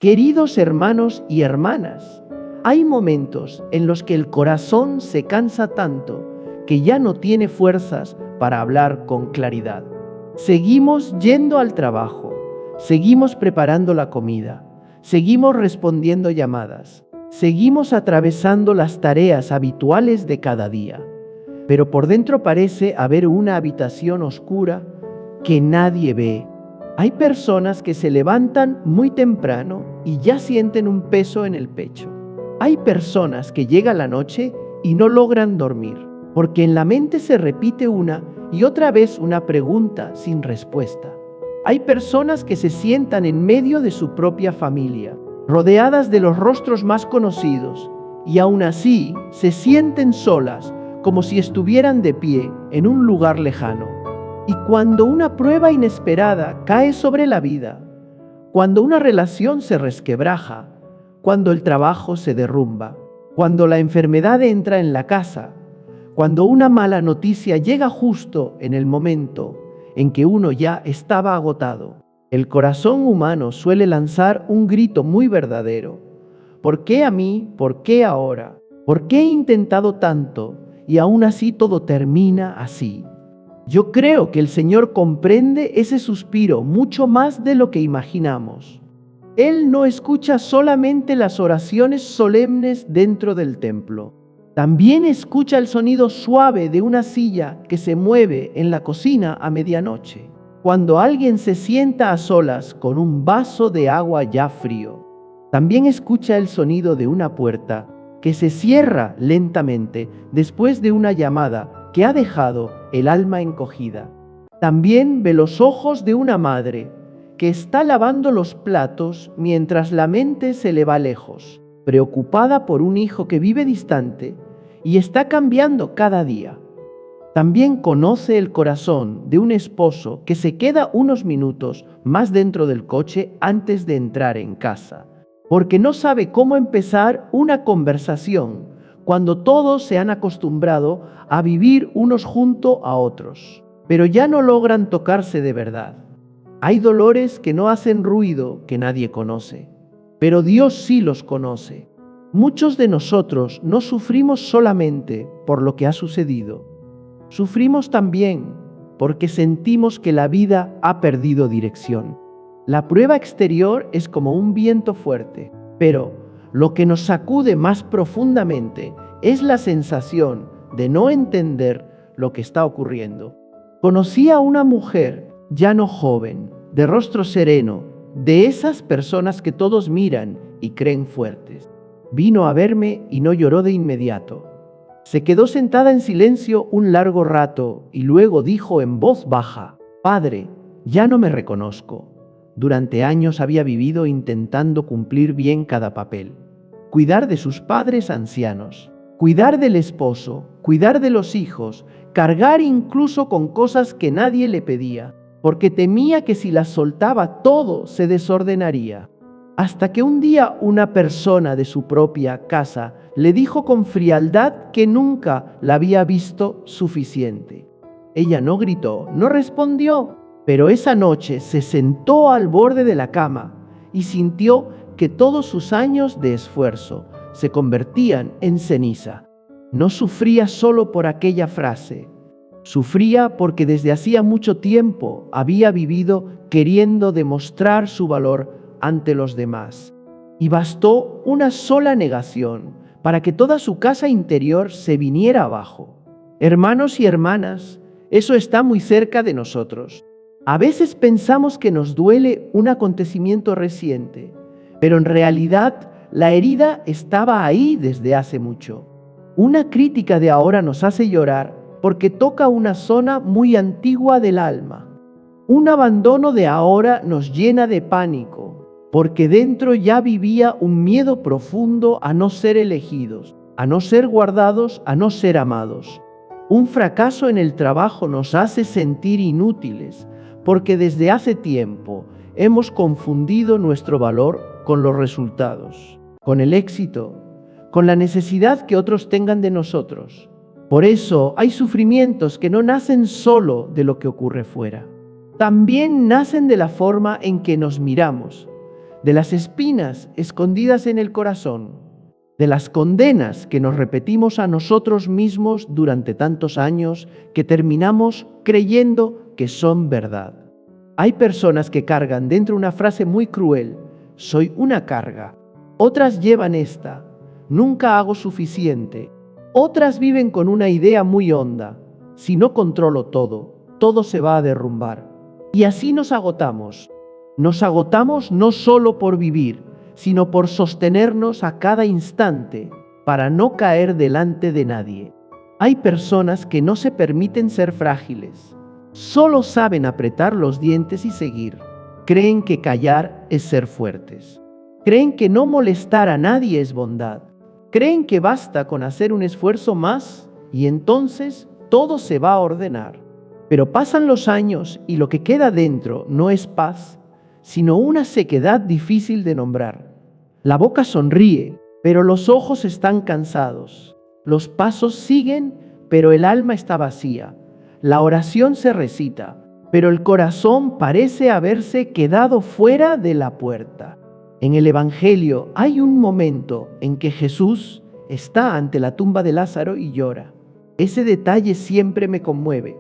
Queridos hermanos y hermanas, hay momentos en los que el corazón se cansa tanto que ya no tiene fuerzas para hablar con claridad. Seguimos yendo al trabajo, seguimos preparando la comida, seguimos respondiendo llamadas, seguimos atravesando las tareas habituales de cada día, pero por dentro parece haber una habitación oscura que nadie ve. Hay personas que se levantan muy temprano y ya sienten un peso en el pecho. Hay personas que llega la noche y no logran dormir, porque en la mente se repite una y otra vez una pregunta sin respuesta. Hay personas que se sientan en medio de su propia familia, rodeadas de los rostros más conocidos, y aún así se sienten solas, como si estuvieran de pie en un lugar lejano. Y cuando una prueba inesperada cae sobre la vida, cuando una relación se resquebraja, cuando el trabajo se derrumba, cuando la enfermedad entra en la casa, cuando una mala noticia llega justo en el momento en que uno ya estaba agotado, el corazón humano suele lanzar un grito muy verdadero. ¿Por qué a mí? ¿Por qué ahora? ¿Por qué he intentado tanto y aún así todo termina así? Yo creo que el Señor comprende ese suspiro mucho más de lo que imaginamos. Él no escucha solamente las oraciones solemnes dentro del templo. También escucha el sonido suave de una silla que se mueve en la cocina a medianoche, cuando alguien se sienta a solas con un vaso de agua ya frío. También escucha el sonido de una puerta que se cierra lentamente después de una llamada que ha dejado el alma encogida. También ve los ojos de una madre que está lavando los platos mientras la mente se le va lejos, preocupada por un hijo que vive distante y está cambiando cada día. También conoce el corazón de un esposo que se queda unos minutos más dentro del coche antes de entrar en casa, porque no sabe cómo empezar una conversación cuando todos se han acostumbrado a vivir unos junto a otros, pero ya no logran tocarse de verdad. Hay dolores que no hacen ruido, que nadie conoce, pero Dios sí los conoce. Muchos de nosotros no sufrimos solamente por lo que ha sucedido. Sufrimos también porque sentimos que la vida ha perdido dirección. La prueba exterior es como un viento fuerte, pero lo que nos sacude más profundamente es la sensación de no entender lo que está ocurriendo. Conocí a una mujer, ya no joven, de rostro sereno, de esas personas que todos miran y creen fuertes. Vino a verme y no lloró de inmediato. Se quedó sentada en silencio un largo rato y luego dijo en voz baja: «Padre, ya no me reconozco. Durante años había vivido intentando cumplir bien cada papel. Cuidar de sus padres ancianos, cuidar del esposo, cuidar de los hijos, cargar incluso con cosas que nadie le pedía, porque temía que si las soltaba todo se desordenaría. Hasta que un día una persona de su propia casa le dijo con frialdad que nunca la había visto suficiente. Ella no gritó, no respondió, pero esa noche se sentó al borde de la cama y sintió que todos sus años de esfuerzo se convertían en ceniza. No sufría solo por aquella frase, sufría porque desde hacía mucho tiempo había vivido queriendo demostrar su valor ante los demás. Y bastó una sola negación para que toda su casa interior se viniera abajo. Hermanos y hermanas, eso está muy cerca de nosotros. A veces pensamos que nos duele un acontecimiento reciente, pero en realidad la herida estaba ahí desde hace mucho. Una crítica de ahora nos hace llorar porque toca una zona muy antigua del alma. Un abandono de ahora nos llena de pánico, porque dentro ya vivía un miedo profundo a no ser elegidos, a no ser guardados, a no ser amados. Un fracaso en el trabajo nos hace sentir inútiles, porque desde hace tiempo hemos confundido nuestro valor con los resultados, con el éxito, con la necesidad que otros tengan de nosotros. Por eso hay sufrimientos que no nacen solo de lo que ocurre fuera. También nacen de la forma en que nos miramos. de las espinas escondidas en el corazón, de las condenas que nos repetimos a nosotros mismos durante tantos años que terminamos creyendo que son verdad. Hay personas que cargan dentro una frase muy cruel: soy una carga. Otras llevan esta: nunca hago suficiente. Otras viven con una idea muy honda: si no controlo todo, todo se va a derrumbar. Y así nos agotamos. Nos agotamos no solo por vivir, sino por sostenernos a cada instante para no caer delante de nadie. Hay personas que no se permiten ser frágiles. Solo saben apretar los dientes y seguir. Creen que callar es ser fuertes. Creen que no molestar a nadie es bondad. Creen que basta con hacer un esfuerzo más y entonces todo se va a ordenar. Pero pasan los años y lo que queda dentro no es paz, sino una sequedad difícil de nombrar. La boca sonríe, pero los ojos están cansados. Los pasos siguen, pero el alma está vacía. La oración se recita, pero el corazón parece haberse quedado fuera de la puerta. En el Evangelio hay un momento en que Jesús está ante la tumba de Lázaro y llora. Ese detalle siempre me conmueve.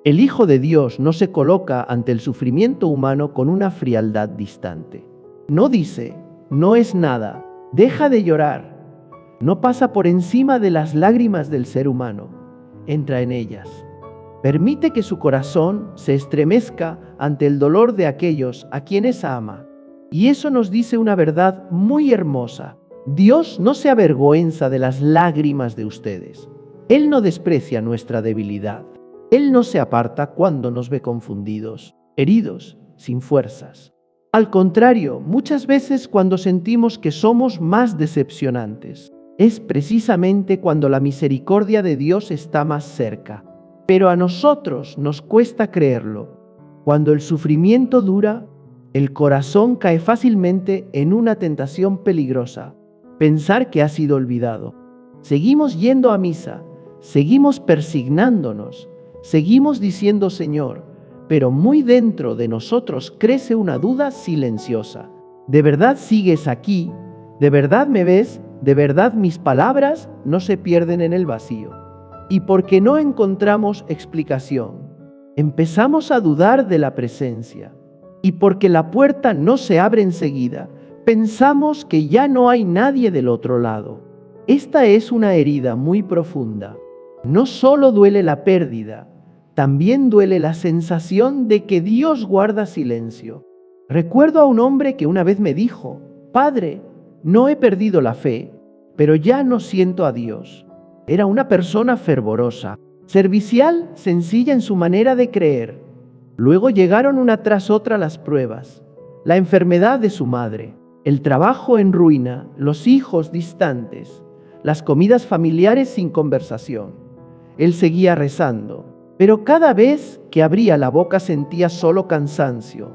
El Hijo de Dios no se coloca ante el sufrimiento humano con una frialdad distante. No dice: no es nada, deja de llorar. No pasa por encima de las lágrimas del ser humano, entra en ellas. Permite que su corazón se estremezca ante el dolor de aquellos a quienes ama. Y eso nos dice una verdad muy hermosa: Dios no se avergüenza de las lágrimas de ustedes. Él no desprecia nuestra debilidad. Él no se aparta cuando nos ve confundidos, heridos, sin fuerzas. Al contrario, muchas veces cuando sentimos que somos más decepcionantes, es precisamente cuando la misericordia de Dios está más cerca. Pero a nosotros nos cuesta creerlo. Cuando el sufrimiento dura, el corazón cae fácilmente en una tentación peligrosa: pensar que ha sido olvidado. Seguimos yendo a misa, seguimos persignándonos, seguimos diciendo Señor, pero muy dentro de nosotros crece una duda silenciosa. ¿De verdad sigues aquí? ¿De verdad me ves? ¿De verdad mis palabras no se pierden en el vacío? Y porque no encontramos explicación, empezamos a dudar de la presencia. Y porque la puerta no se abre enseguida, pensamos que ya no hay nadie del otro lado. Esta es una herida muy profunda. No solo duele la pérdida, también duele la sensación de que Dios guarda silencio. Recuerdo a un hombre que una vez me dijo: Padre, no he perdido la fe, pero ya no siento a Dios. Era una persona fervorosa, servicial, sencilla en su manera de creer. Luego llegaron una tras otra las pruebas: la enfermedad de su madre, el trabajo en ruina, los hijos distantes, las comidas familiares sin conversación. Él seguía rezando, pero cada vez que abría la boca sentía solo cansancio.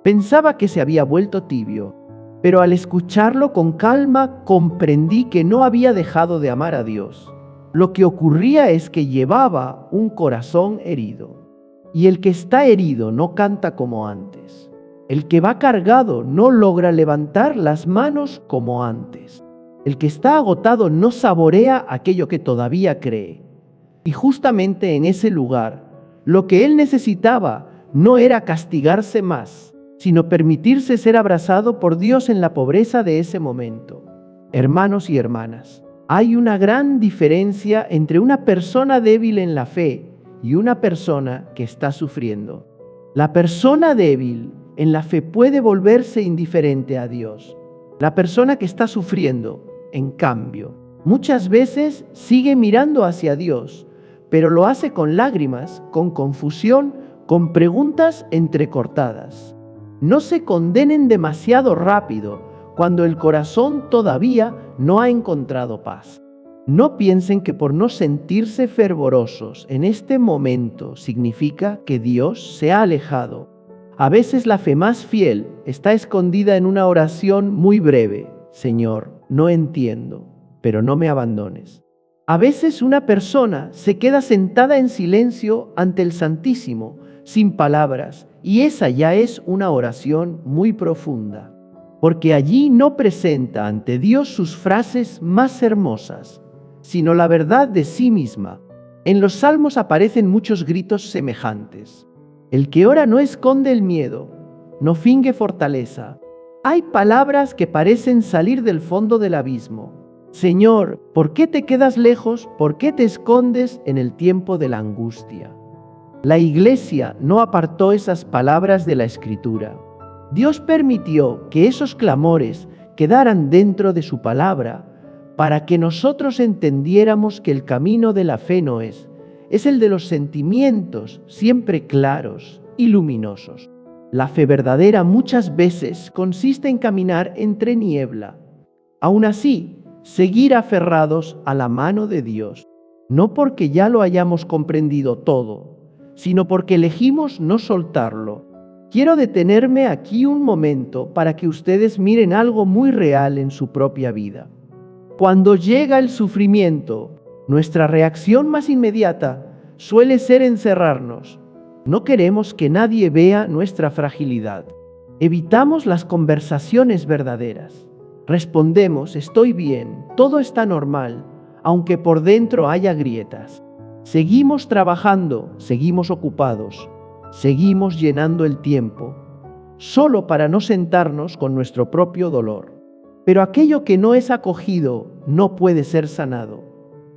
Pensaba que se había vuelto tibio, pero al escucharlo con calma comprendí que no había dejado de amar a Dios. Lo que ocurría es que llevaba un corazón herido. Y el que está herido no canta como antes. El que va cargado no logra levantar las manos como antes. El que está agotado no saborea aquello que todavía cree. Y justamente en ese lugar, lo que él necesitaba no era castigarse más, sino permitirse ser abrazado por Dios en la pobreza de ese momento. Hermanos y hermanas, hay una gran diferencia entre una persona débil en la fe y una persona que está sufriendo. La persona débil en la fe puede volverse indiferente a Dios. La persona que está sufriendo, en cambio, muchas veces sigue mirando hacia Dios, pero lo hace con lágrimas, con confusión, con preguntas entrecortadas. No se condenen demasiado rápido cuando el corazón todavía no ha encontrado paz. No piensen que por no sentirse fervorosos en este momento significa que Dios se ha alejado. A veces la fe más fiel está escondida en una oración muy breve: Señor, no entiendo, pero no me abandones. A veces una persona se queda sentada en silencio ante el Santísimo, sin palabras, y esa ya es una oración muy profunda. porque allí no presenta ante Dios sus frases más hermosas, sino la verdad de sí misma. En los salmos aparecen muchos gritos semejantes. El que ora no esconde el miedo, no finge fortaleza. Hay palabras que parecen salir del fondo del abismo. Señor, ¿por qué te quedas lejos? ¿Por qué te escondes en el tiempo de la angustia? La Iglesia no apartó esas palabras de la Escritura. Dios permitió que esos clamores quedaran dentro de su palabra para que nosotros entendiéramos que el camino de la fe no es el de los sentimientos siempre claros y luminosos. La fe verdadera muchas veces consiste en caminar entre niebla. Aún así, seguir aferrados a la mano de Dios, no porque ya lo hayamos comprendido todo, sino porque elegimos no soltarlo. Quiero detenerme aquí un momento para que ustedes miren algo muy real en su propia vida. Cuando llega el sufrimiento, nuestra reacción más inmediata suele ser encerrarnos. No queremos que nadie vea nuestra fragilidad. Evitamos las conversaciones verdaderas. Respondemos, estoy bien, todo está normal, aunque por dentro haya grietas. Seguimos trabajando, seguimos ocupados, seguimos llenando el tiempo, solo para no sentarnos con nuestro propio dolor. Pero aquello que no es acogido no puede ser sanado.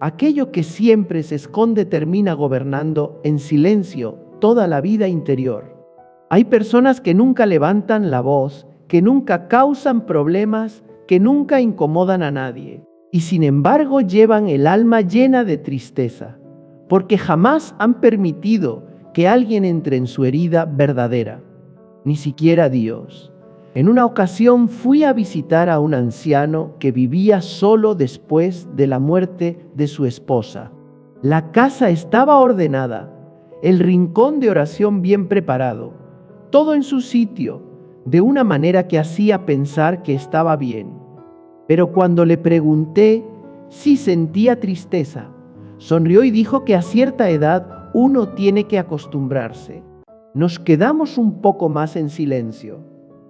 Aquello que siempre se esconde termina gobernando en silencio toda la vida interior. Hay personas que nunca levantan la voz, que nunca causan problemas, que nunca incomodan a nadie, y sin embargo llevan el alma llena de tristeza, porque jamás han permitido que alguien entre en su herida verdadera, ni siquiera Dios. En una ocasión fui a visitar a un anciano que vivía solo después de la muerte de su esposa. La casa estaba ordenada, el rincón de oración bien preparado, todo en su sitio, de una manera que hacía pensar que estaba bien. Pero cuando le pregunté si sentía tristeza, sonrió y dijo que a cierta edad uno tiene que acostumbrarse. Nos quedamos un poco más en silencio.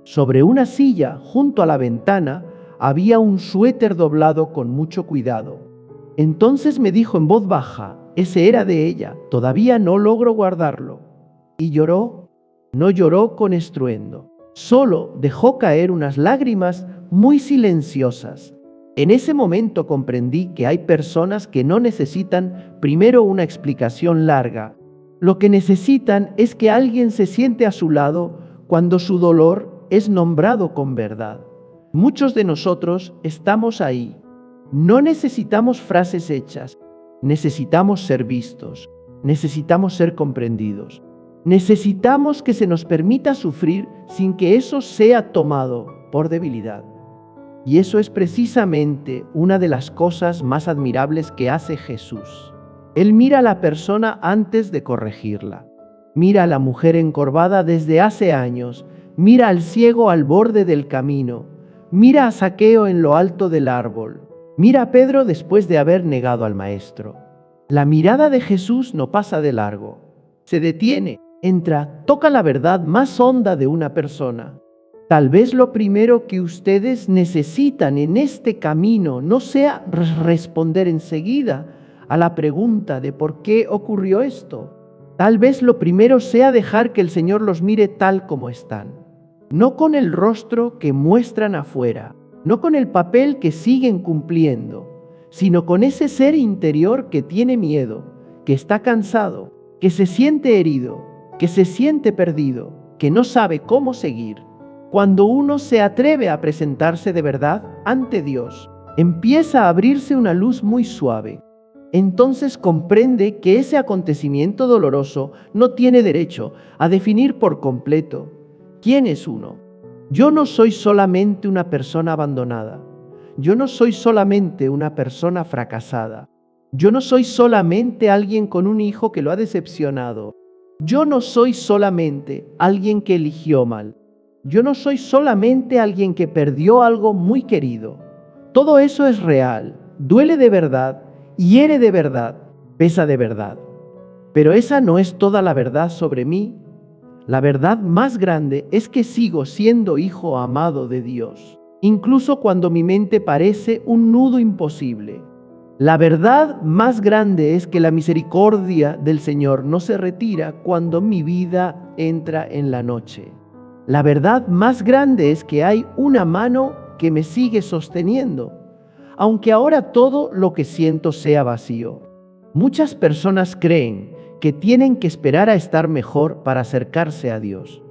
Sobre una silla, junto a la ventana, había un suéter doblado con mucho cuidado. Entonces me dijo en voz baja, ese era de ella, todavía no logro guardarlo. Y lloró. No lloró con estruendo, solo dejó caer unas lágrimas muy silenciosas. En ese momento comprendí que hay personas que no necesitan primero una explicación larga. Lo que necesitan es que alguien se siente a su lado cuando su dolor es nombrado con verdad. Muchos de nosotros estamos ahí. No necesitamos frases hechas, necesitamos ser vistos, necesitamos ser comprendidos. Necesitamos que se nos permita sufrir sin que eso sea tomado por debilidad. Y eso es precisamente una de las cosas más admirables que hace Jesús. Él mira a la persona antes de corregirla. Mira a la mujer encorvada desde hace años. Mira al ciego al borde del camino. Mira a Zaqueo en lo alto del árbol. Mira a Pedro después de haber negado al Maestro. La mirada de Jesús no pasa de largo. Se detiene. Entra, toca la verdad más honda de una persona. Tal vez lo primero que ustedes necesitan en este camino no sea responder enseguida a la pregunta de por qué ocurrió esto. Tal vez lo primero sea dejar que el Señor los mire tal como están. No con el rostro que muestran afuera, no con el papel que siguen cumpliendo, sino con ese ser interior que tiene miedo, que está cansado, que se siente herido, que se siente perdido, que no sabe cómo seguir. Cuando uno se atreve a presentarse de verdad ante Dios, empieza a abrirse una luz muy suave. Entonces comprende que ese acontecimiento doloroso no tiene derecho a definir por completo quién es uno. Yo no soy solamente una persona abandonada. Yo no soy solamente una persona fracasada. Yo no soy solamente alguien con un hijo que lo ha decepcionado. Yo no soy solamente alguien que eligió mal. Yo no soy solamente alguien que perdió algo muy querido. Todo eso es real, duele de verdad, hiere de verdad, pesa de verdad. Pero esa no es toda la verdad sobre mí. la verdad más grande es que sigo siendo hijo amado de Dios, incluso cuando mi mente parece un nudo imposible. La verdad más grande es que la misericordia del Señor no se retira cuando mi vida entra en la noche. La verdad más grande es que hay una mano que me sigue sosteniendo, aunque ahora todo lo que siento sea vacío. Muchas personas creen que tienen que esperar a estar mejor para acercarse a Dios.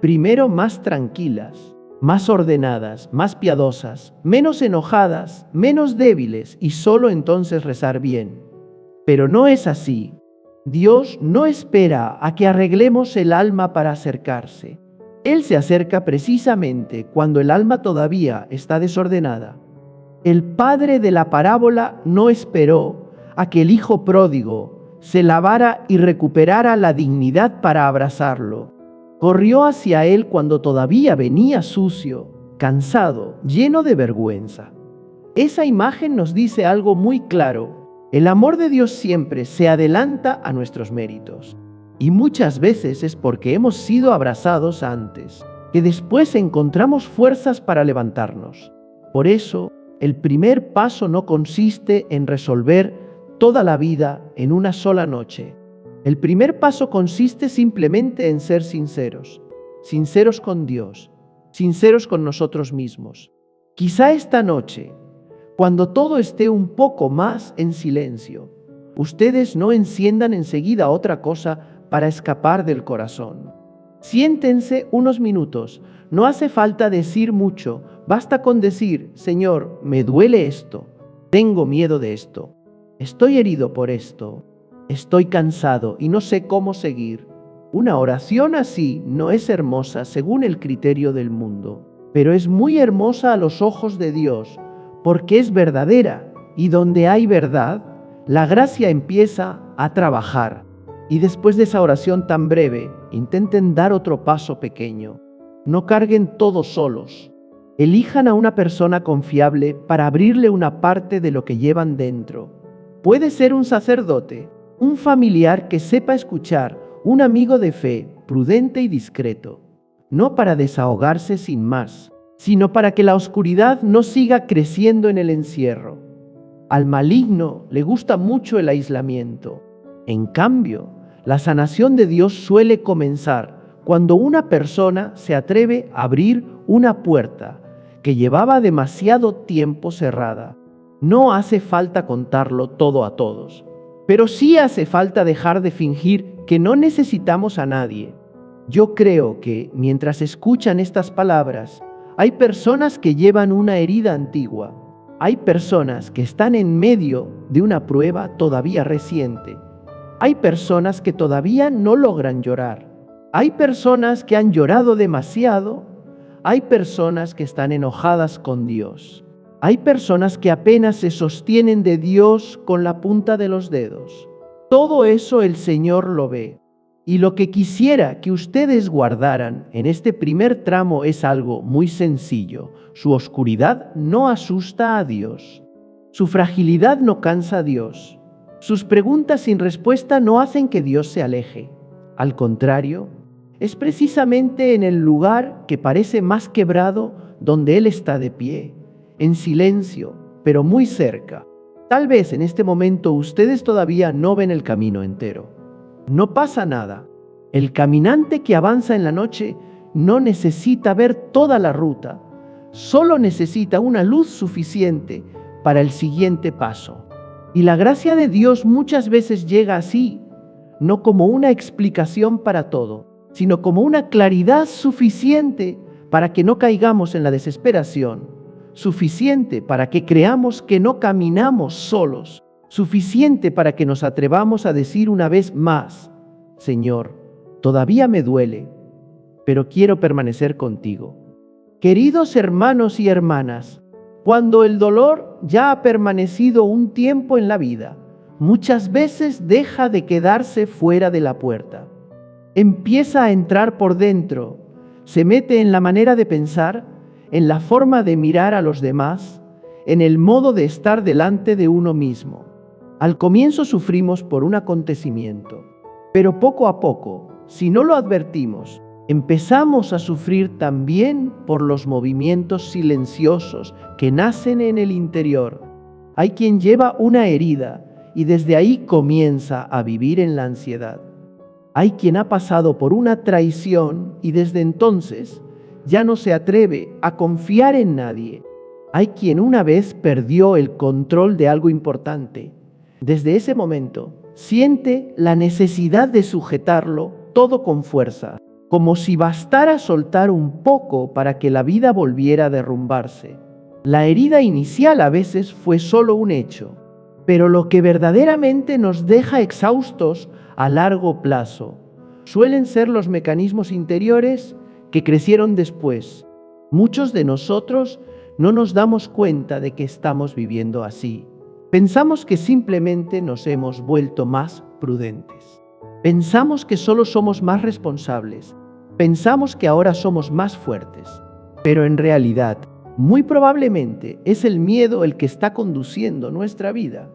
Primero más tranquilas, más ordenadas, más piadosas, menos enojadas, menos débiles y solo entonces rezar bien. Pero no es así. Dios no espera a que arreglemos el alma para acercarse. Él se acerca precisamente cuando el alma todavía está desordenada. El padre de la parábola no esperó a que el hijo pródigo se lavara y recuperara la dignidad para abrazarlo. Corrió hacia él cuando todavía venía sucio, cansado, lleno de vergüenza. Esa imagen nos dice algo muy claro. El amor de Dios siempre se adelanta a nuestros méritos. Y muchas veces es porque hemos sido abrazados antes, que después encontramos fuerzas para levantarnos. Por eso, el primer paso no consiste en resolver toda la vida en una sola noche. El primer paso consiste simplemente en ser sinceros, sinceros con Dios, sinceros con nosotros mismos. Quizá esta noche, cuando todo esté un poco más en silencio, ustedes no enciendan enseguida otra cosa para escapar del corazón. Siéntense unos minutos, no hace falta decir mucho, basta con decir: Señor, me duele esto, tengo miedo de esto, estoy herido por esto, estoy cansado y no sé cómo seguir. Una oración así no es hermosa según el criterio del mundo, pero es muy hermosa a los ojos de Dios, porque es verdadera, y donde hay verdad, la gracia empieza a trabajar. Y después de esa oración tan breve, intenten dar otro paso pequeño. No carguen todos solos. Elijan a una persona confiable para abrirle una parte de lo que llevan dentro. Puede ser un sacerdote, un familiar que sepa escuchar, un amigo de fe, prudente y discreto. No para desahogarse sin más, sino para que la oscuridad no siga creciendo en el encierro. Al maligno le gusta mucho el aislamiento. En cambio, la sanación de Dios suele comenzar cuando una persona se atreve a abrir una puerta que llevaba demasiado tiempo cerrada. No hace falta contarlo todo a todos, pero sí hace falta dejar de fingir que no necesitamos a nadie. Yo creo que mientras escuchan estas palabras, hay personas que llevan una herida antigua. Hay personas que están en medio de una prueba todavía reciente. Hay personas que todavía no logran llorar. Hay personas que han llorado demasiado. Hay personas que están enojadas con Dios. Hay personas que apenas se sostienen de Dios con la punta de los dedos. Todo eso el Señor lo ve. Y lo que quisiera que ustedes guardaran en este primer tramo es algo muy sencillo. Su oscuridad no asusta a Dios. Su fragilidad no cansa a Dios. Sus preguntas sin respuesta no hacen que Dios se aleje. Al contrario, es precisamente en el lugar que parece más quebrado donde Él está de pie, en silencio, pero muy cerca. Tal vez en este momento ustedes todavía no ven el camino entero. No pasa nada. El caminante que avanza en la noche no necesita ver toda la ruta, solo necesita una luz suficiente para el siguiente paso. Y la gracia de Dios muchas veces llega así, no como una explicación para todo, sino como una claridad suficiente para que no caigamos en la desesperación, suficiente para que creamos que no caminamos solos, suficiente para que nos atrevamos a decir una vez más: Señor, todavía me duele, pero quiero permanecer contigo. Queridos hermanos y hermanas, cuando el dolor ya ha permanecido un tiempo en la vida, muchas veces deja de quedarse fuera de la puerta. Empieza a entrar por dentro, se mete en la manera de pensar, en la forma de mirar a los demás, en el modo de estar delante de uno mismo. Al comienzo sufrimos por un acontecimiento, pero poco a poco, si no lo advertimos, Empezamos a sufrir también por los movimientos silenciosos que nacen en el interior. Hay quien lleva una herida y desde ahí comienza a vivir en la ansiedad. Hay quien ha pasado por una traición y desde entonces ya no se atreve a confiar en nadie. Hay quien una vez perdió el control de algo importante. Desde ese momento siente la necesidad de sujetarlo todo con fuerza, como si bastara soltar un poco para que la vida volviera a derrumbarse. La herida inicial a veces fue solo un hecho, pero lo que verdaderamente nos deja exhaustos a largo plazo suelen ser los mecanismos interiores que crecieron después. Muchos de nosotros no nos damos cuenta de que estamos viviendo así. Pensamos que simplemente nos hemos vuelto más prudentes. Pensamos que solo somos más responsables. Pensamos que ahora somos más fuertes. Pero en realidad, muy probablemente es el miedo el que está conduciendo nuestra vida.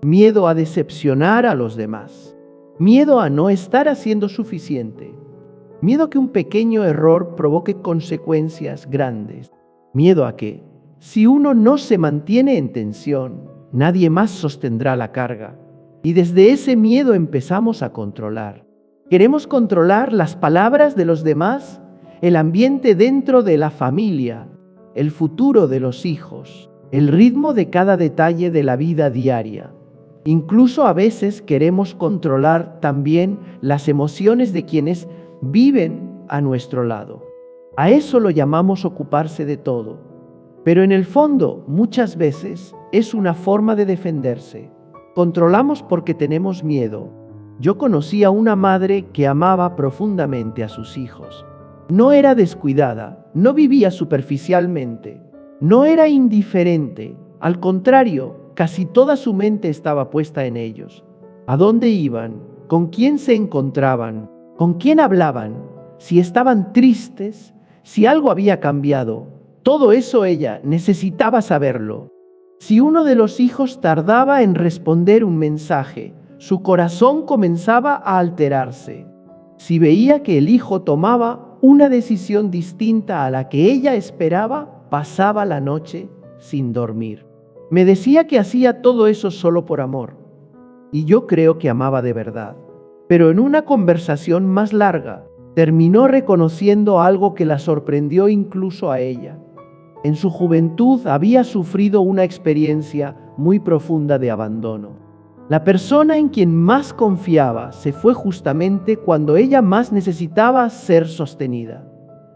Miedo a decepcionar a los demás. Miedo a no estar haciendo suficiente. Miedo a que un pequeño error provoque consecuencias grandes. Miedo a que, si uno no se mantiene en tensión, nadie más sostendrá la carga. Y desde ese miedo empezamos a controlar. Queremos controlar las palabras de los demás, el ambiente dentro de la familia, el futuro de los hijos, el ritmo de cada detalle de la vida diaria. Incluso a veces queremos controlar también las emociones de quienes viven a nuestro lado. A eso lo llamamos ocuparse de todo. Pero en el fondo, muchas veces, es una forma de defenderse. Controlamos porque tenemos miedo. Yo conocí a una madre que amaba profundamente a sus hijos. No era descuidada, no vivía superficialmente, no era indiferente. Al contrario, casi toda su mente estaba puesta en ellos. ¿A dónde iban? ¿Con quién se encontraban? ¿Con quién hablaban? Si estaban tristes, si algo había cambiado. Todo eso ella necesitaba saberlo. Si uno de los hijos tardaba en responder un mensaje, su corazón comenzaba a alterarse. Si veía que el hijo tomaba una decisión distinta a la que ella esperaba, pasaba la noche sin dormir. Me decía que hacía todo eso solo por amor. Y yo creo que amaba de verdad. Pero en una conversación más larga, terminó reconociendo algo que la sorprendió incluso a ella. En su juventud había sufrido una experiencia muy profunda de abandono. La persona en quien más confiaba se fue justamente cuando ella más necesitaba ser sostenida.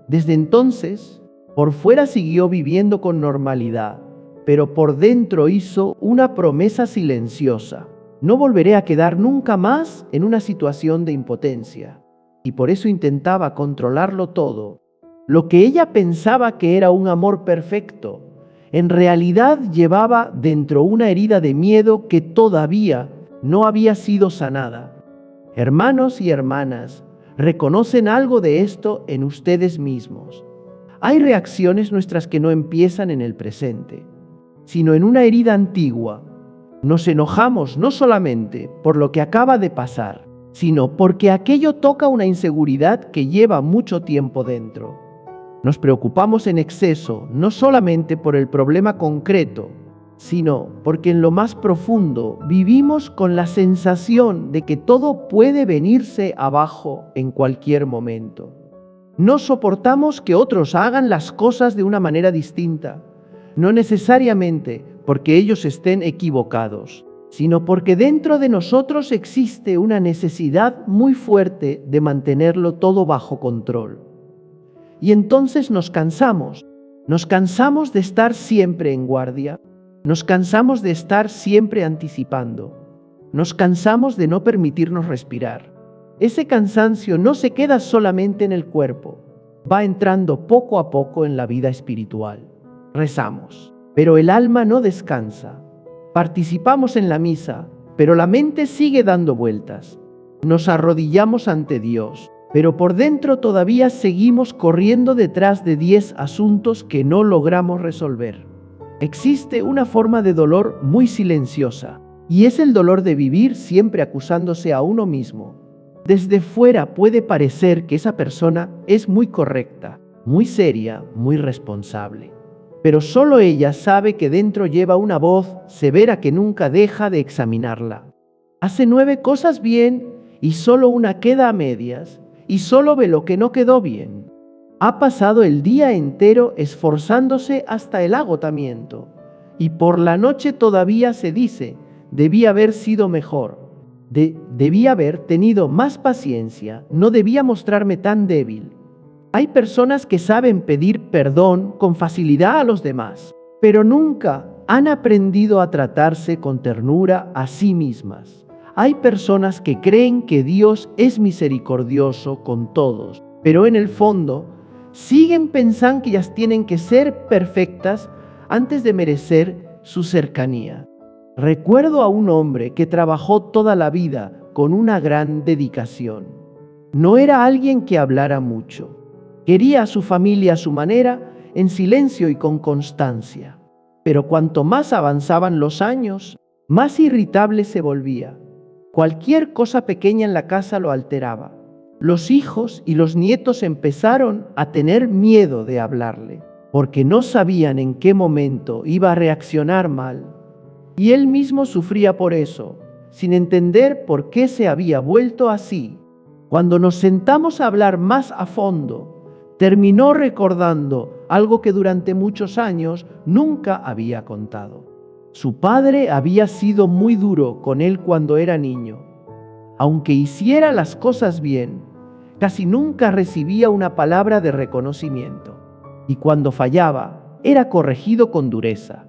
Desde entonces, por fuera siguió viviendo con normalidad, pero por dentro hizo una promesa silenciosa. No volveré a quedar nunca más en una situación de impotencia. Y por eso intentaba controlarlo todo. Lo que ella pensaba que era un amor perfecto, en realidad llevaba dentro una herida de miedo que todavía no había sido sanada. Hermanos y hermanas, ¿reconocen algo de esto en ustedes mismos? Hay reacciones nuestras que no empiezan en el presente, sino en una herida antigua. Nos enojamos no solamente por lo que acaba de pasar, sino porque aquello toca una inseguridad que lleva mucho tiempo dentro. Nos preocupamos en exceso, no solamente por el problema concreto, sino porque en lo más profundo vivimos con la sensación de que todo puede venirse abajo en cualquier momento. No soportamos que otros hagan las cosas de una manera distinta, no necesariamente porque ellos estén equivocados, sino porque dentro de nosotros existe una necesidad muy fuerte de mantenerlo todo bajo control. Y entonces nos cansamos de estar siempre en guardia, nos cansamos de estar siempre anticipando, nos cansamos de no permitirnos respirar. Ese cansancio no se queda solamente en el cuerpo, va entrando poco a poco en la vida espiritual. Rezamos, pero el alma no descansa. Participamos en la misa, pero la mente sigue dando vueltas. Nos arrodillamos ante Dios, pero por dentro todavía seguimos corriendo detrás de 10 asuntos que no logramos resolver. Existe una forma de dolor muy silenciosa, y es el dolor de vivir siempre acusándose a uno mismo. Desde fuera puede parecer que esa persona es muy correcta, muy seria, muy responsable. Pero solo ella sabe que dentro lleva una voz severa que nunca deja de examinarla. Hace 9 cosas bien y solo una queda a medias, y solo ve lo que no quedó bien. Ha pasado el día entero esforzándose hasta el agotamiento, y por la noche todavía se dice, debía haber sido mejor, debía haber tenido más paciencia, no debía mostrarme tan débil. Hay personas que saben pedir perdón con facilidad a los demás, pero nunca han aprendido a tratarse con ternura a sí mismas. Hay personas que creen que Dios es misericordioso con todos, pero en el fondo siguen pensando que ellas tienen que ser perfectas antes de merecer su cercanía. Recuerdo a un hombre que trabajó toda la vida con una gran dedicación. No era alguien que hablara mucho. Quería a su familia a su manera, en silencio y con constancia. Pero cuanto más avanzaban los años, más irritable se volvía. Cualquier cosa pequeña en la casa lo alteraba. Los hijos y los nietos empezaron a tener miedo de hablarle, porque no sabían en qué momento iba a reaccionar mal. Y él mismo sufría por eso, sin entender por qué se había vuelto así. Cuando nos sentamos a hablar más a fondo, terminó recordando algo que durante muchos años nunca había contado. Su padre había sido muy duro con él cuando era niño. Aunque hiciera las cosas bien, casi nunca recibía una palabra de reconocimiento. Y cuando fallaba, era corregido con dureza.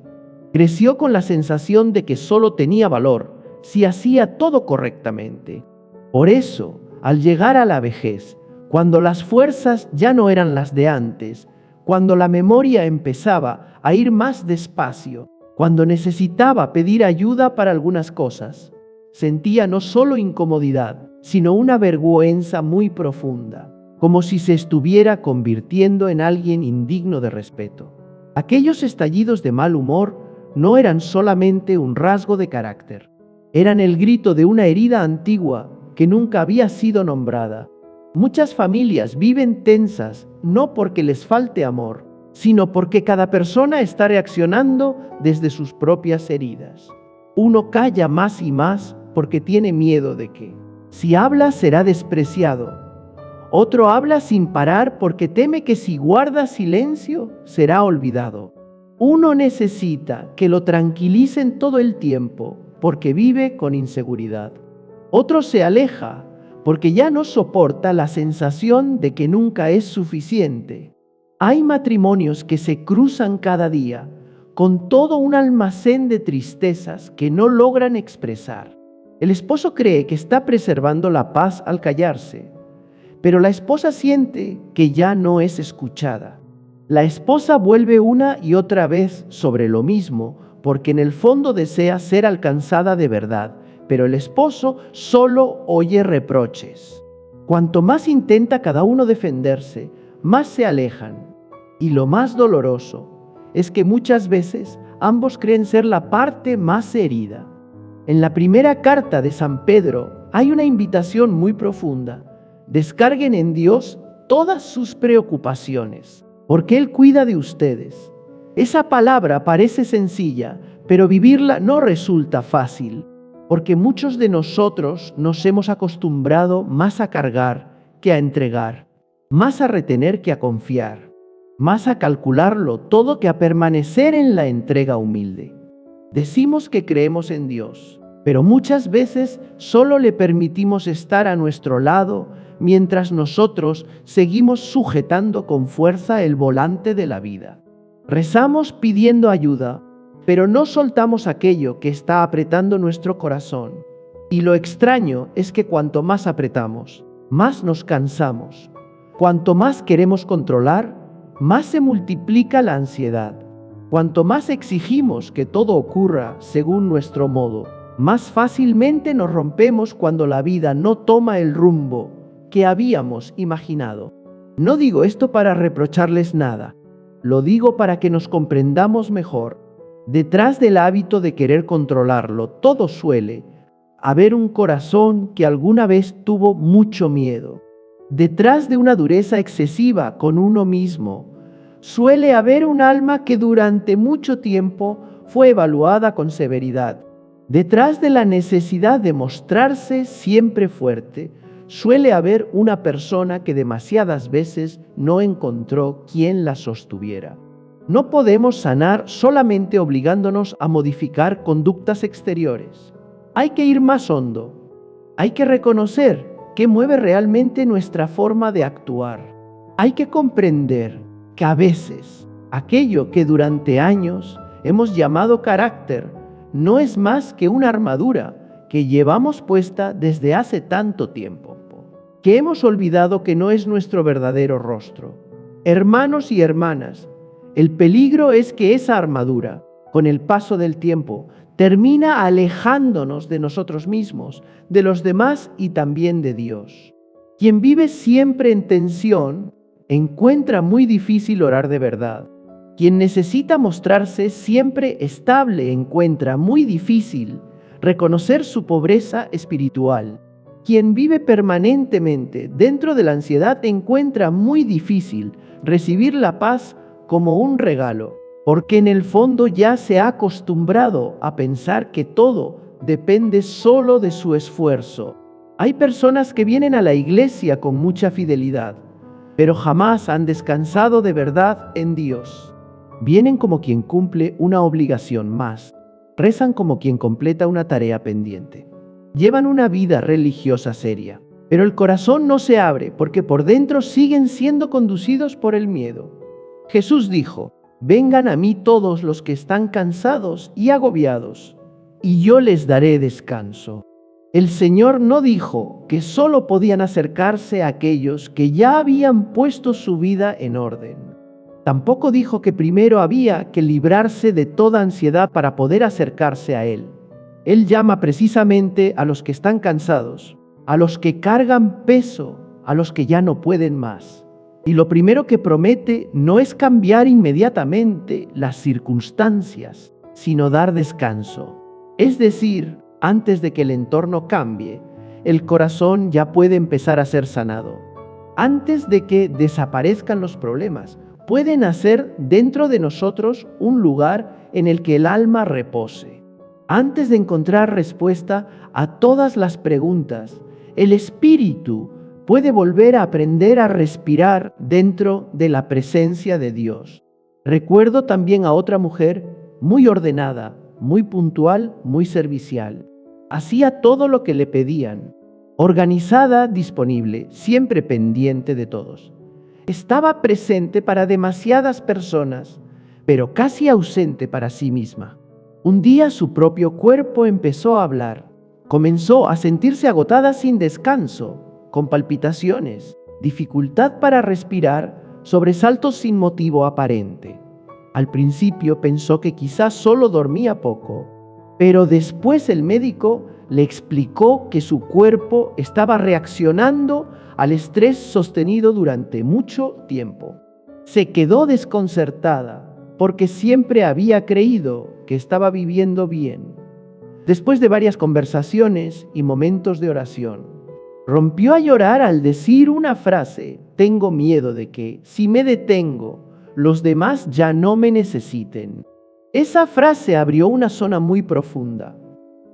Creció con la sensación de que solo tenía valor si hacía todo correctamente. Por eso, al llegar a la vejez, cuando las fuerzas ya no eran las de antes, cuando la memoria empezaba a ir más despacio, cuando necesitaba pedir ayuda para algunas cosas, sentía no solo incomodidad, sino una vergüenza muy profunda, como si se estuviera convirtiendo en alguien indigno de respeto. Aquellos estallidos de mal humor no eran solamente un rasgo de carácter, eran el grito de una herida antigua que nunca había sido nombrada. Muchas familias viven tensas no porque les falte amor, sino porque cada persona está reaccionando desde sus propias heridas. Uno calla más y más porque tiene miedo de que, si habla, será despreciado. Otro habla sin parar porque teme que si guarda silencio, será olvidado. Uno necesita que lo tranquilicen todo el tiempo porque vive con inseguridad. Otro se aleja porque ya no soporta la sensación de que nunca es suficiente. Hay matrimonios que se cruzan cada día con todo un almacén de tristezas que no logran expresar. El esposo cree que está preservando la paz al callarse, pero la esposa siente que ya no es escuchada. La esposa vuelve una y otra vez sobre lo mismo porque en el fondo desea ser alcanzada de verdad, pero el esposo solo oye reproches. Cuanto más intenta cada uno defenderse, más se alejan. Y lo más doloroso es que muchas veces ambos creen ser la parte más herida. En la primera carta de San Pedro hay una invitación muy profunda. Descarguen en Dios todas sus preocupaciones, porque Él cuida de ustedes. Esa palabra parece sencilla, pero vivirla no resulta fácil, porque muchos de nosotros nos hemos acostumbrado más a cargar que a entregar, más a retener que a confiar, más a calcularlo todo que a permanecer en la entrega humilde. Decimos que creemos en Dios, pero muchas veces solo le permitimos estar a nuestro lado mientras nosotros seguimos sujetando con fuerza el volante de la vida. Rezamos pidiendo ayuda, pero no soltamos aquello que está apretando nuestro corazón. Y lo extraño es que cuanto más apretamos, más nos cansamos. Cuanto más queremos controlar, más se multiplica la ansiedad. Cuanto más exigimos que todo ocurra según nuestro modo, más fácilmente nos rompemos cuando la vida no toma el rumbo que habíamos imaginado. No digo esto para reprocharles nada, lo digo para que nos comprendamos mejor. Detrás del hábito de querer controlarlo, todo suele a ver un corazón que alguna vez tuvo mucho miedo. Detrás de una dureza excesiva con uno mismo, suele haber un alma que durante mucho tiempo fue evaluada con severidad. Detrás de la necesidad de mostrarse siempre fuerte, suele haber una persona que demasiadas veces no encontró quien la sostuviera. No podemos sanar solamente obligándonos a modificar conductas exteriores. Hay que ir más hondo. Hay que reconocer qué mueve realmente nuestra forma de actuar. Hay que comprender que a veces aquello que durante años hemos llamado carácter no es más que una armadura que llevamos puesta desde hace tanto tiempo, que hemos olvidado que no es nuestro verdadero rostro. Hermanos y hermanas, el peligro es que esa armadura, con el paso del tiempo, termina alejándonos de nosotros mismos, de los demás y también de Dios. Quien vive siempre en tensión, encuentra muy difícil orar de verdad. Quien necesita mostrarse siempre estable encuentra muy difícil reconocer su pobreza espiritual. Quien vive permanentemente dentro de la ansiedad encuentra muy difícil recibir la paz como un regalo, porque en el fondo ya se ha acostumbrado a pensar que todo depende solo de su esfuerzo. Hay personas que vienen a la iglesia con mucha fidelidad, pero jamás han descansado de verdad en Dios. Vienen como quien cumple una obligación más, rezan como quien completa una tarea pendiente. Llevan una vida religiosa seria, pero el corazón no se abre porque por dentro siguen siendo conducidos por el miedo. Jesús dijo: «Vengan a mí todos los que están cansados y agobiados, y yo les daré descanso». El Señor no dijo que solo podían acercarse a aquellos que ya habían puesto su vida en orden. Tampoco dijo que primero había que librarse de toda ansiedad para poder acercarse a Él. Él llama precisamente a los que están cansados, a los que cargan peso, a los que ya no pueden más. Y lo primero que promete no es cambiar inmediatamente las circunstancias, sino dar descanso. Es decir, antes de que el entorno cambie, el corazón ya puede empezar a ser sanado. Antes de que desaparezcan los problemas, pueden hacer dentro de nosotros un lugar en el que el alma repose. Antes de encontrar respuesta a todas las preguntas, el espíritu puede volver a aprender a respirar dentro de la presencia de Dios. Recuerdo también a otra mujer muy ordenada, muy puntual, muy servicial. Hacía todo lo que le pedían, organizada, disponible, siempre pendiente de todos. Estaba presente para demasiadas personas, pero casi ausente para sí misma. Un día su propio cuerpo empezó a hablar. Comenzó a sentirse agotada sin descanso, con palpitaciones, dificultad para respirar, sobresaltos sin motivo aparente. Al principio pensó que quizás solo dormía poco, pero después el médico le explicó que su cuerpo estaba reaccionando al estrés sostenido durante mucho tiempo. Se quedó desconcertada porque siempre había creído que estaba viviendo bien. Después de varias conversaciones y momentos de oración, rompió a llorar al decir una frase: «Tengo miedo de que, si me detengo, los demás ya no me necesiten». Esa frase abrió una zona muy profunda.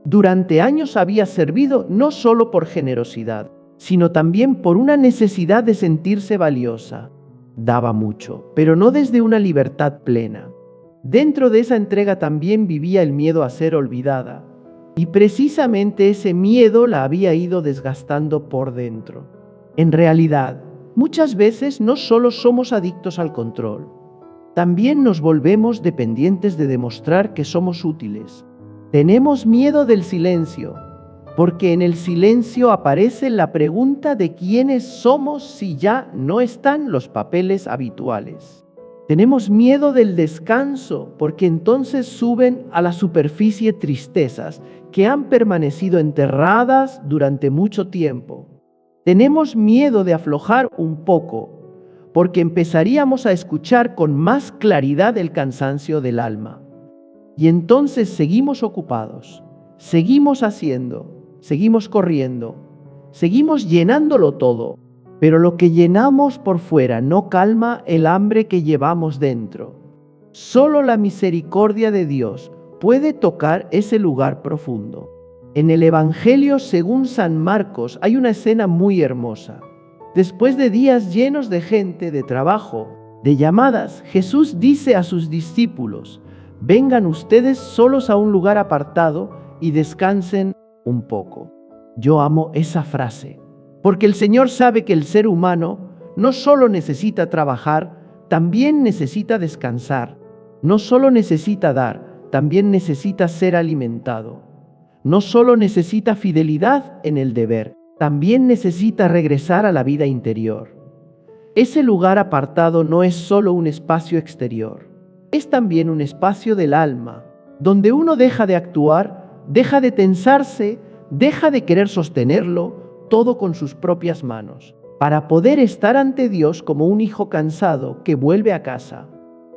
Durante años había servido no solo por generosidad, sino también por una necesidad de sentirse valiosa. Daba mucho, pero no desde una libertad plena. Dentro de esa entrega también vivía el miedo a ser olvidada, y precisamente ese miedo la había ido desgastando por dentro. En realidad, muchas veces no solo somos adictos al control, también nos volvemos dependientes de demostrar que somos útiles. Tenemos miedo del silencio, porque en el silencio aparece la pregunta de quiénes somos si ya no están los papeles habituales. Tenemos miedo del descanso, porque entonces suben a la superficie tristezas que han permanecido enterradas durante mucho tiempo. Tenemos miedo de aflojar un poco, porque empezaríamos a escuchar con más claridad el cansancio del alma. Y entonces seguimos ocupados, seguimos haciendo, seguimos corriendo, seguimos llenándolo todo, pero lo que llenamos por fuera no calma el hambre que llevamos dentro. Solo la misericordia de Dios puede tocar ese lugar profundo. En el Evangelio según San Marcos hay una escena muy hermosa. Después de días llenos de gente, de trabajo, de llamadas, Jesús dice a sus discípulos: vengan ustedes solos a un lugar apartado y descansen un poco. Yo amo esa frase, porque el Señor sabe que el ser humano no solo necesita trabajar, también necesita descansar. No solo necesita dar, también necesita ser alimentado. No solo necesita fidelidad en el deber, también necesita regresar a la vida interior. Ese lugar apartado no es solo un espacio exterior, es también un espacio del alma, donde uno deja de actuar, deja de tensarse, deja de querer sostenerlo todo con sus propias manos, para poder estar ante Dios como un hijo cansado que vuelve a casa.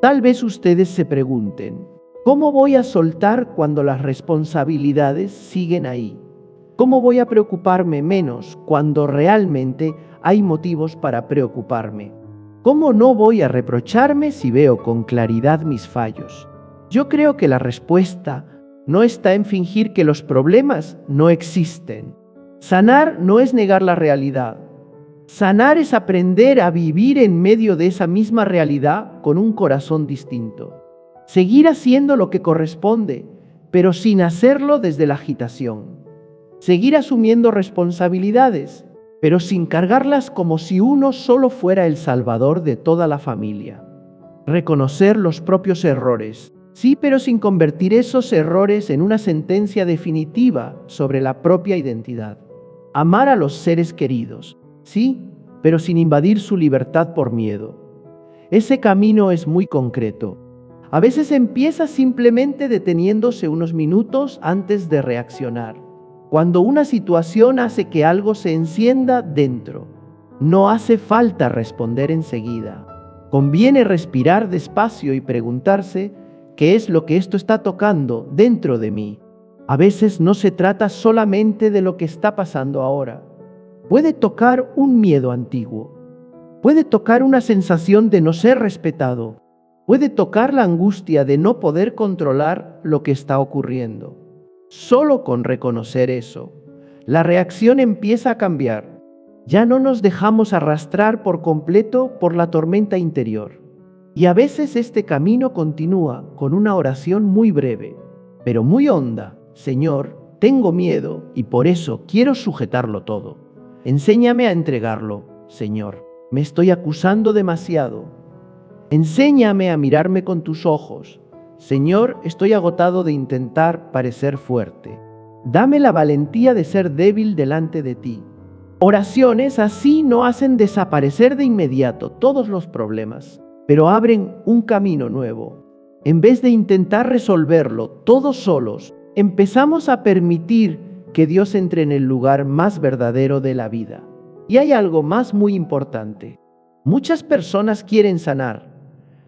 Tal vez ustedes se pregunten: ¿cómo voy a soltar cuando las responsabilidades siguen ahí? ¿Cómo voy a preocuparme menos cuando realmente hay motivos para preocuparme? ¿Cómo no voy a reprocharme si veo con claridad mis fallos? Yo creo que la respuesta no está en fingir que los problemas no existen. Sanar no es negar la realidad. Sanar es aprender a vivir en medio de esa misma realidad con un corazón distinto. Seguir haciendo lo que corresponde, pero sin hacerlo desde la agitación. Seguir asumiendo responsabilidades, pero sin cargarlas como si uno solo fuera el salvador de toda la familia. Reconocer los propios errores, sí, pero sin convertir esos errores en una sentencia definitiva sobre la propia identidad. Amar a los seres queridos, sí, pero sin invadir su libertad por miedo. Ese camino es muy concreto. A veces empieza simplemente deteniéndose unos minutos antes de reaccionar. Cuando una situación hace que algo se encienda dentro, no hace falta responder enseguida. Conviene respirar despacio y preguntarse: ¿qué es lo que esto está tocando dentro de mí? A veces no se trata solamente de lo que está pasando ahora. Puede tocar un miedo antiguo. Puede tocar una sensación de no ser respetado. Puede tocar la angustia de no poder controlar lo que está ocurriendo. Solo con reconocer eso, la reacción empieza a cambiar. Ya no nos dejamos arrastrar por completo por la tormenta interior. Y a veces este camino continúa con una oración muy breve, pero muy honda. Señor, tengo miedo y por eso quiero sujetarlo todo. Enséñame a entregarlo, Señor. Me estoy acusando demasiado. Enséñame a mirarme con tus ojos. Señor, estoy agotado de intentar parecer fuerte. Dame la valentía de ser débil delante de ti. Oraciones así no hacen desaparecer de inmediato todos los problemas, pero abren un camino nuevo. En vez de intentar resolverlo todos solos, empezamos a permitir que Dios entre en el lugar más verdadero de la vida. Y hay algo más muy importante. Muchas personas quieren sanar,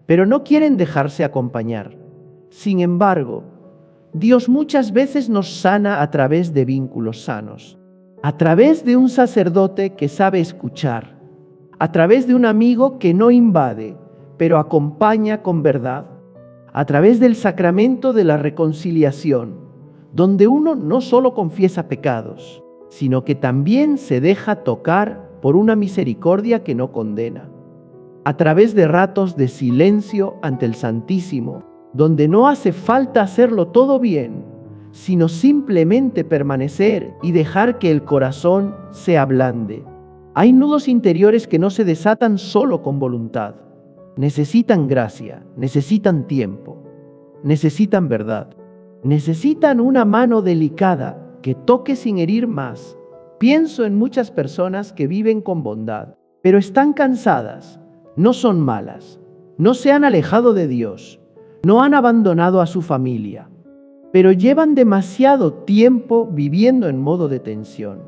pero no quieren dejarse acompañar. Sin embargo, Dios muchas veces nos sana a través de vínculos sanos, a través de un sacerdote que sabe escuchar, a través de un amigo que no invade, pero acompaña con verdad, a través del sacramento de la reconciliación, donde uno no solo confiesa pecados, sino que también se deja tocar por una misericordia que no condena, a través de ratos de silencio ante el Santísimo, donde no hace falta hacerlo todo bien, sino simplemente permanecer y dejar que el corazón se ablande. Hay nudos interiores que no se desatan solo con voluntad. Necesitan gracia, necesitan tiempo, necesitan verdad, necesitan una mano delicada que toque sin herir más. Pienso en muchas personas que viven con bondad, pero están cansadas. No son malas, no se han alejado de Dios, no han abandonado a su familia, pero llevan demasiado tiempo viviendo en modo de tensión.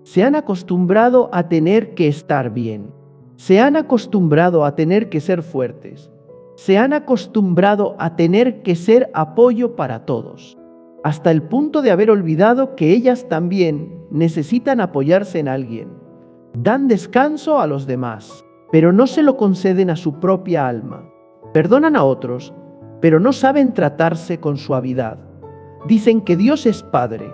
Se han acostumbrado a tener que estar bien, se han acostumbrado a tener que ser fuertes, se han acostumbrado a tener que ser apoyo para todos. hasta el punto de haber olvidado que ellas también necesitan apoyarse en alguien. Dan descanso a los demás, pero no se lo conceden a su propia alma. Perdonan a otros, pero no saben tratarse con suavidad. Dicen que Dios es Padre,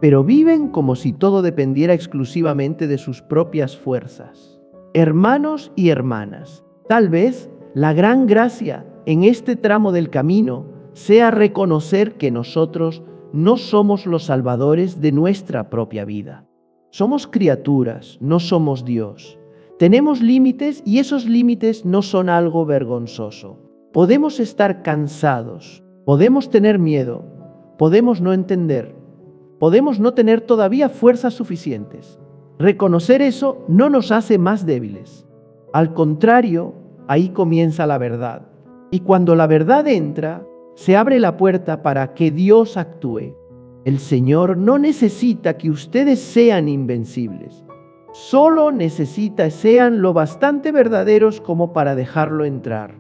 pero viven como si todo dependiera exclusivamente de sus propias fuerzas. Hermanos y hermanas, tal vez la gran gracia en este tramo del camino sea reconocer que nosotros no somos los salvadores de nuestra propia vida. Somos criaturas, no somos Dios. Tenemos límites y esos límites no son algo vergonzoso. Podemos estar cansados, podemos tener miedo, podemos no entender, podemos no tener todavía fuerzas suficientes. Reconocer eso no nos hace más débiles. Al contrario, ahí comienza la verdad. Y cuando la verdad entra, se abre la puerta para que Dios actúe. El Señor no necesita que ustedes sean invencibles. Solo necesita sean lo bastante verdaderos como para dejarlo entrar.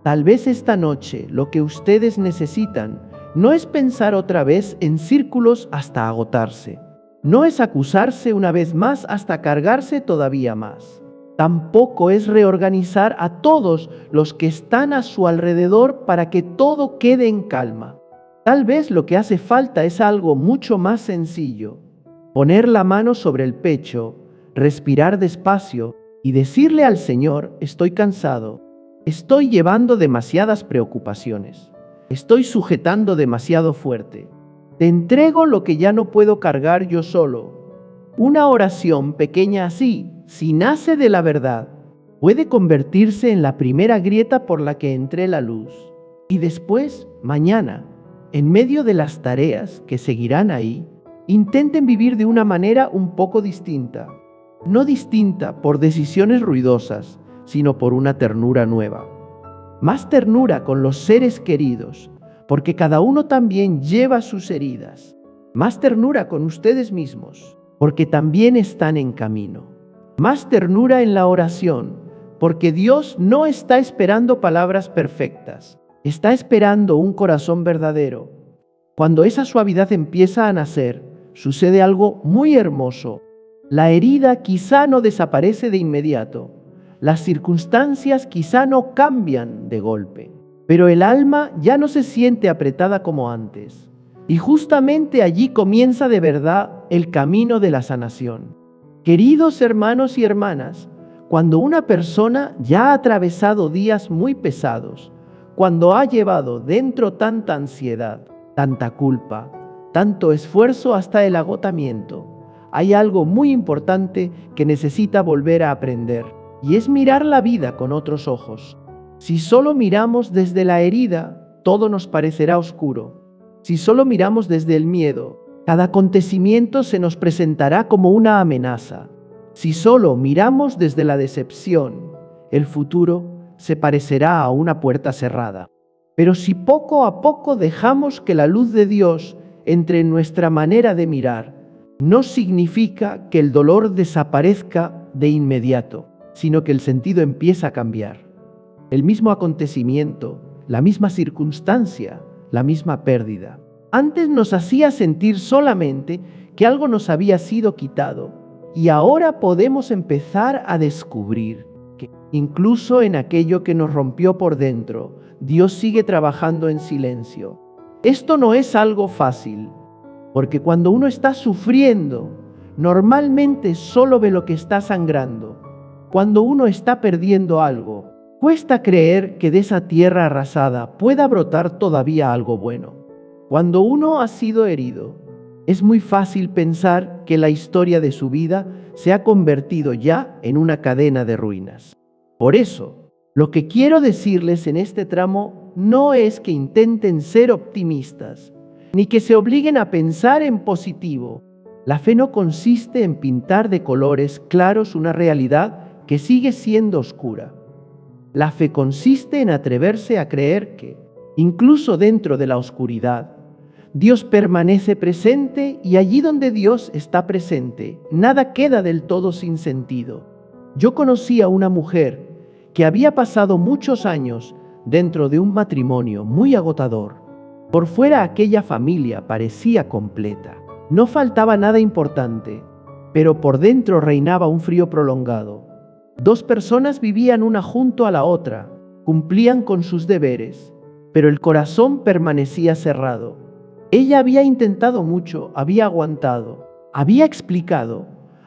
Tal vez esta noche lo que ustedes necesitan no es pensar otra vez en círculos hasta agotarse. No es acusarse una vez más hasta cargarse todavía más. Tampoco es reorganizar a todos los que están a su alrededor para que todo quede en calma. Tal vez lo que hace falta es algo mucho más sencillo. Poner la mano sobre el pecho, respirar despacio y decirle al Señor: estoy cansado, estoy llevando demasiadas preocupaciones, estoy sujetando demasiado fuerte. Te entrego lo que ya no puedo cargar yo solo. Una oración pequeña así, si nace de la verdad, puede convertirse en la primera grieta por la que entre la luz. Y después, mañana, en medio de las tareas que seguirán ahí, intenten vivir de una manera un poco distinta. No distinta por decisiones ruidosas, sino por una ternura nueva. Más ternura con los seres queridos, porque cada uno también lleva sus heridas. Más ternura con ustedes mismos, porque también están en camino. Más ternura en la oración, porque Dios no está esperando palabras perfectas, está esperando un corazón verdadero. Cuando esa suavidad empieza a nacer, sucede algo muy hermoso. La herida quizá no desaparece de inmediato, las circunstancias quizá no cambian de golpe, pero el alma ya no se siente apretada como antes. Y justamente allí comienza de verdad el camino de la sanación. Queridos hermanos y hermanas, cuando una persona ya ha atravesado días muy pesados, cuando ha llevado dentro tanta ansiedad, tanta culpa, tanto esfuerzo hasta el agotamiento, hay algo muy importante que necesita volver a aprender, y es mirar la vida con otros ojos. Si solo miramos desde la herida, todo nos parecerá oscuro. Si solo miramos desde el miedo, cada acontecimiento se nos presentará como una amenaza. Si solo miramos desde la decepción, el futuro se parecerá a una puerta cerrada. Pero si poco a poco dejamos que la luz de Dios entre en nuestra manera de mirar, no significa que el dolor desaparezca de inmediato, sino que el sentido empieza a cambiar. El mismo acontecimiento, la misma circunstancia, la misma pérdida. Antes nos hacía sentir solamente que algo nos había sido quitado, y ahora podemos empezar a descubrir que incluso en aquello que nos rompió por dentro, Dios sigue trabajando en silencio. Esto no es algo fácil, porque cuando uno está sufriendo, normalmente solo ve lo que está sangrando. Cuando uno está perdiendo algo, cuesta creer que de esa tierra arrasada pueda brotar todavía algo bueno. Cuando uno ha sido herido, es muy fácil pensar que la historia de su vida se ha convertido ya en una cadena de ruinas. Por eso, lo que quiero decirles en este tramo no es que intenten ser optimistas, ni que se obliguen a pensar en positivo. La fe no consiste en pintar de colores claros una realidad que sigue siendo oscura. La fe consiste en atreverse a creer que, incluso dentro de la oscuridad, Dios permanece presente, y allí donde Dios está presente, nada queda del todo sin sentido. Yo conocí a una mujer que había pasado muchos años dentro de un matrimonio muy agotador. Por fuera aquella familia parecía completa. No faltaba nada importante, pero por dentro reinaba un frío prolongado. Dos personas vivían una junto a la otra, cumplían con sus deberes, pero el corazón permanecía cerrado. Ella había intentado mucho, había aguantado, había explicado,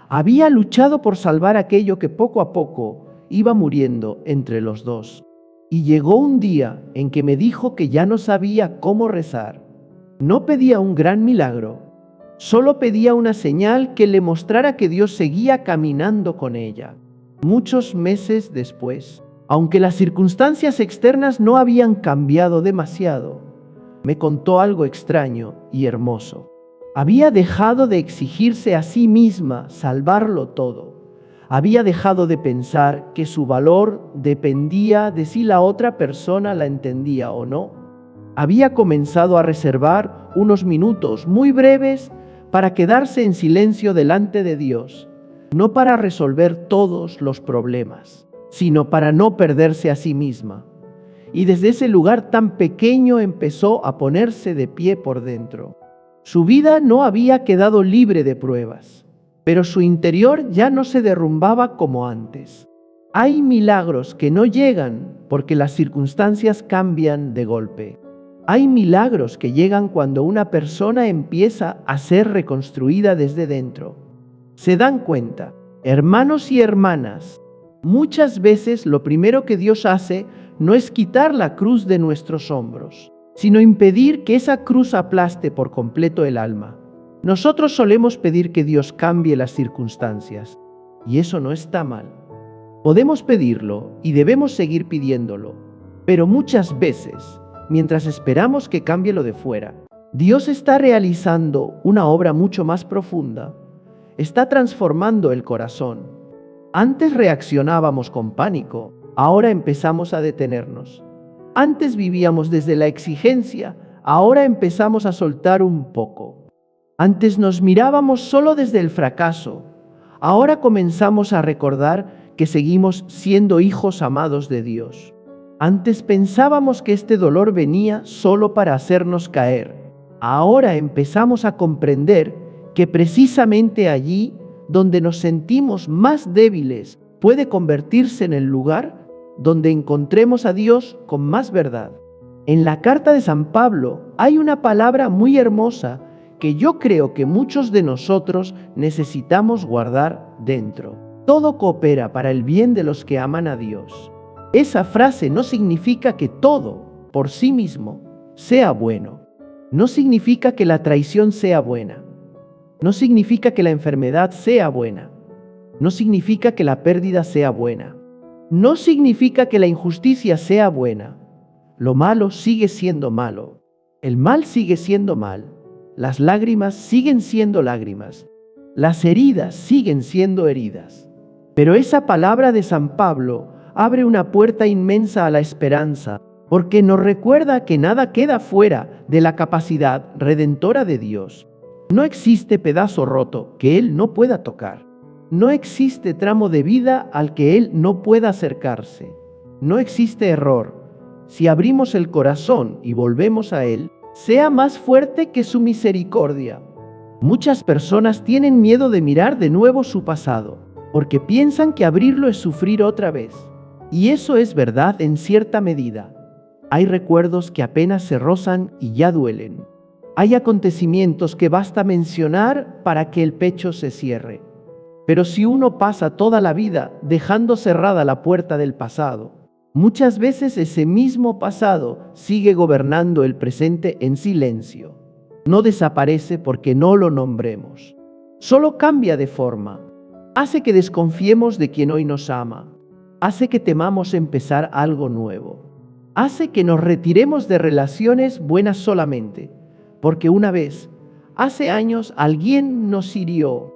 había luchado por salvar aquello que poco a poco iba muriendo entre los dos. Y llegó un día en que me dijo que ya no sabía cómo rezar. No pedía un gran milagro, solo pedía una señal que le mostrara que Dios seguía caminando con ella. Muchos meses después, aunque las circunstancias externas no habían cambiado demasiado, me contó algo extraño y hermoso. Había dejado de exigirse a sí misma salvarlo todo. Había dejado de pensar que su valor dependía de si la otra persona la entendía o no. Había comenzado a reservar unos minutos muy breves para quedarse en silencio delante de Dios, no para resolver todos los problemas, sino para no perderse a sí misma. Y desde ese lugar tan pequeño empezó a ponerse de pie por dentro. Su vida no había quedado libre de pruebas, pero su interior ya no se derrumbaba como antes. Hay milagros que no llegan porque las circunstancias cambian de golpe. Hay milagros que llegan cuando una persona empieza a ser reconstruida desde dentro. Se dan cuenta, hermanos y hermanas, muchas veces lo primero que Dios hace no es quitar la cruz de nuestros hombros, sino impedir que esa cruz aplaste por completo el alma. Nosotros solemos pedir que Dios cambie las circunstancias, y eso no está mal. Podemos pedirlo y debemos seguir pidiéndolo, pero muchas veces, mientras esperamos que cambie lo de fuera, Dios está realizando una obra mucho más profunda. Está transformando el corazón. Antes reaccionábamos con pánico, ahora empezamos a detenernos. Antes vivíamos desde la exigencia, ahora empezamos a soltar un poco. Antes nos mirábamos solo desde el fracaso, ahora comenzamos a recordar que seguimos siendo hijos amados de Dios. Antes pensábamos que este dolor venía solo para hacernos caer, ahora empezamos a comprender que precisamente allí, donde nos sentimos más débiles, puede convertirse en el lugar donde encontremos a Dios con más verdad. En la carta de San Pablo hay una palabra muy hermosa que yo creo que muchos de nosotros necesitamos guardar dentro. Todo coopera para el bien de los que aman a Dios. Esa frase no significa que todo, por sí mismo, sea bueno. No significa que la traición sea buena. No significa que la enfermedad sea buena. No significa que la pérdida sea buena. No significa que la injusticia sea buena. Lo malo sigue siendo malo. El mal sigue siendo mal. Las lágrimas siguen siendo lágrimas. Las heridas siguen siendo heridas. Pero esa palabra de San Pablo abre una puerta inmensa a la esperanza, porque nos recuerda que nada queda fuera de la capacidad redentora de Dios. No existe pedazo roto que Él no pueda tocar. No existe tramo de vida al que Él no pueda acercarse. No existe error. Si abrimos el corazón y volvemos a Él, sea más fuerte que su misericordia. Muchas personas tienen miedo de mirar de nuevo su pasado, porque piensan que abrirlo es sufrir otra vez. Y eso es verdad en cierta medida. Hay recuerdos que apenas se rozan y ya duelen. Hay acontecimientos que basta mencionar para que el pecho se cierre. Pero si uno pasa toda la vida dejando cerrada la puerta del pasado, muchas veces ese mismo pasado sigue gobernando el presente en silencio. No desaparece porque no lo nombremos. Solo cambia de forma. Hace que desconfiemos de quien hoy nos ama. Hace que temamos empezar algo nuevo. Hace que nos retiremos de relaciones buenas solamente, porque una vez, hace años, alguien nos hirió.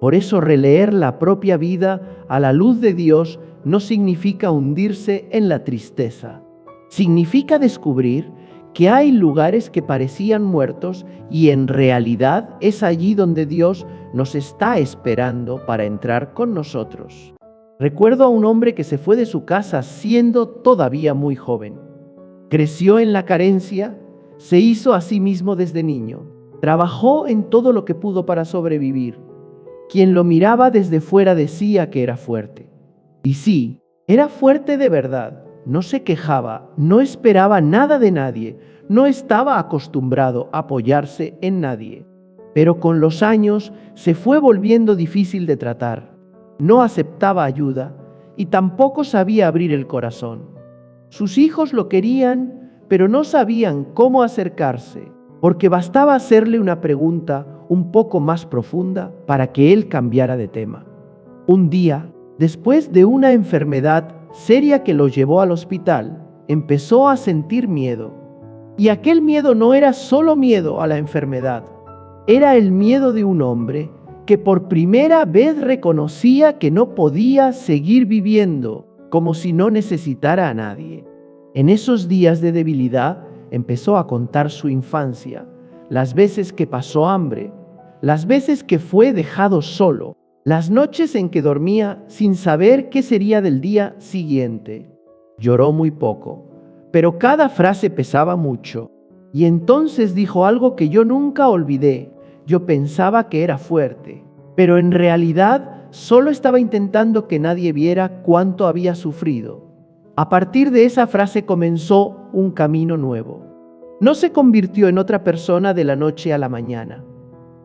Por eso releer la propia vida a la luz de Dios no significa hundirse en la tristeza. Significa descubrir que hay lugares que parecían muertos y en realidad es allí donde Dios nos está esperando para entrar con nosotros. Recuerdo a un hombre que se fue de su casa siendo todavía muy joven. Creció en la carencia, se hizo a sí mismo desde niño. Trabajó en todo lo que pudo para sobrevivir. Quien lo miraba desde fuera decía que era fuerte. Y sí, era fuerte de verdad. No se quejaba, no esperaba nada de nadie, no estaba acostumbrado a apoyarse en nadie. Pero con los años se fue volviendo difícil de tratar. No aceptaba ayuda y tampoco sabía abrir el corazón. Sus hijos lo querían, pero no sabían cómo acercarse, porque bastaba hacerle una pregunta un poco más profunda para que él cambiara de tema. Un día, después de una enfermedad seria que lo llevó al hospital, empezó a sentir miedo. Y aquel miedo no era solo miedo a la enfermedad, era el miedo de un hombre que por primera vez reconocía que no podía seguir viviendo como si no necesitara a nadie. En esos días de debilidad empezó a contar su infancia, las veces que pasó hambre, las veces que fue dejado solo, las noches en que dormía sin saber qué sería del día siguiente. Lloró muy poco, pero cada frase pesaba mucho. Y entonces dijo algo que yo nunca olvidé. Yo pensaba que era fuerte, pero en realidad solo estaba intentando que nadie viera cuánto había sufrido. A partir de esa frase comenzó un camino nuevo. No se convirtió en otra persona de la noche a la mañana,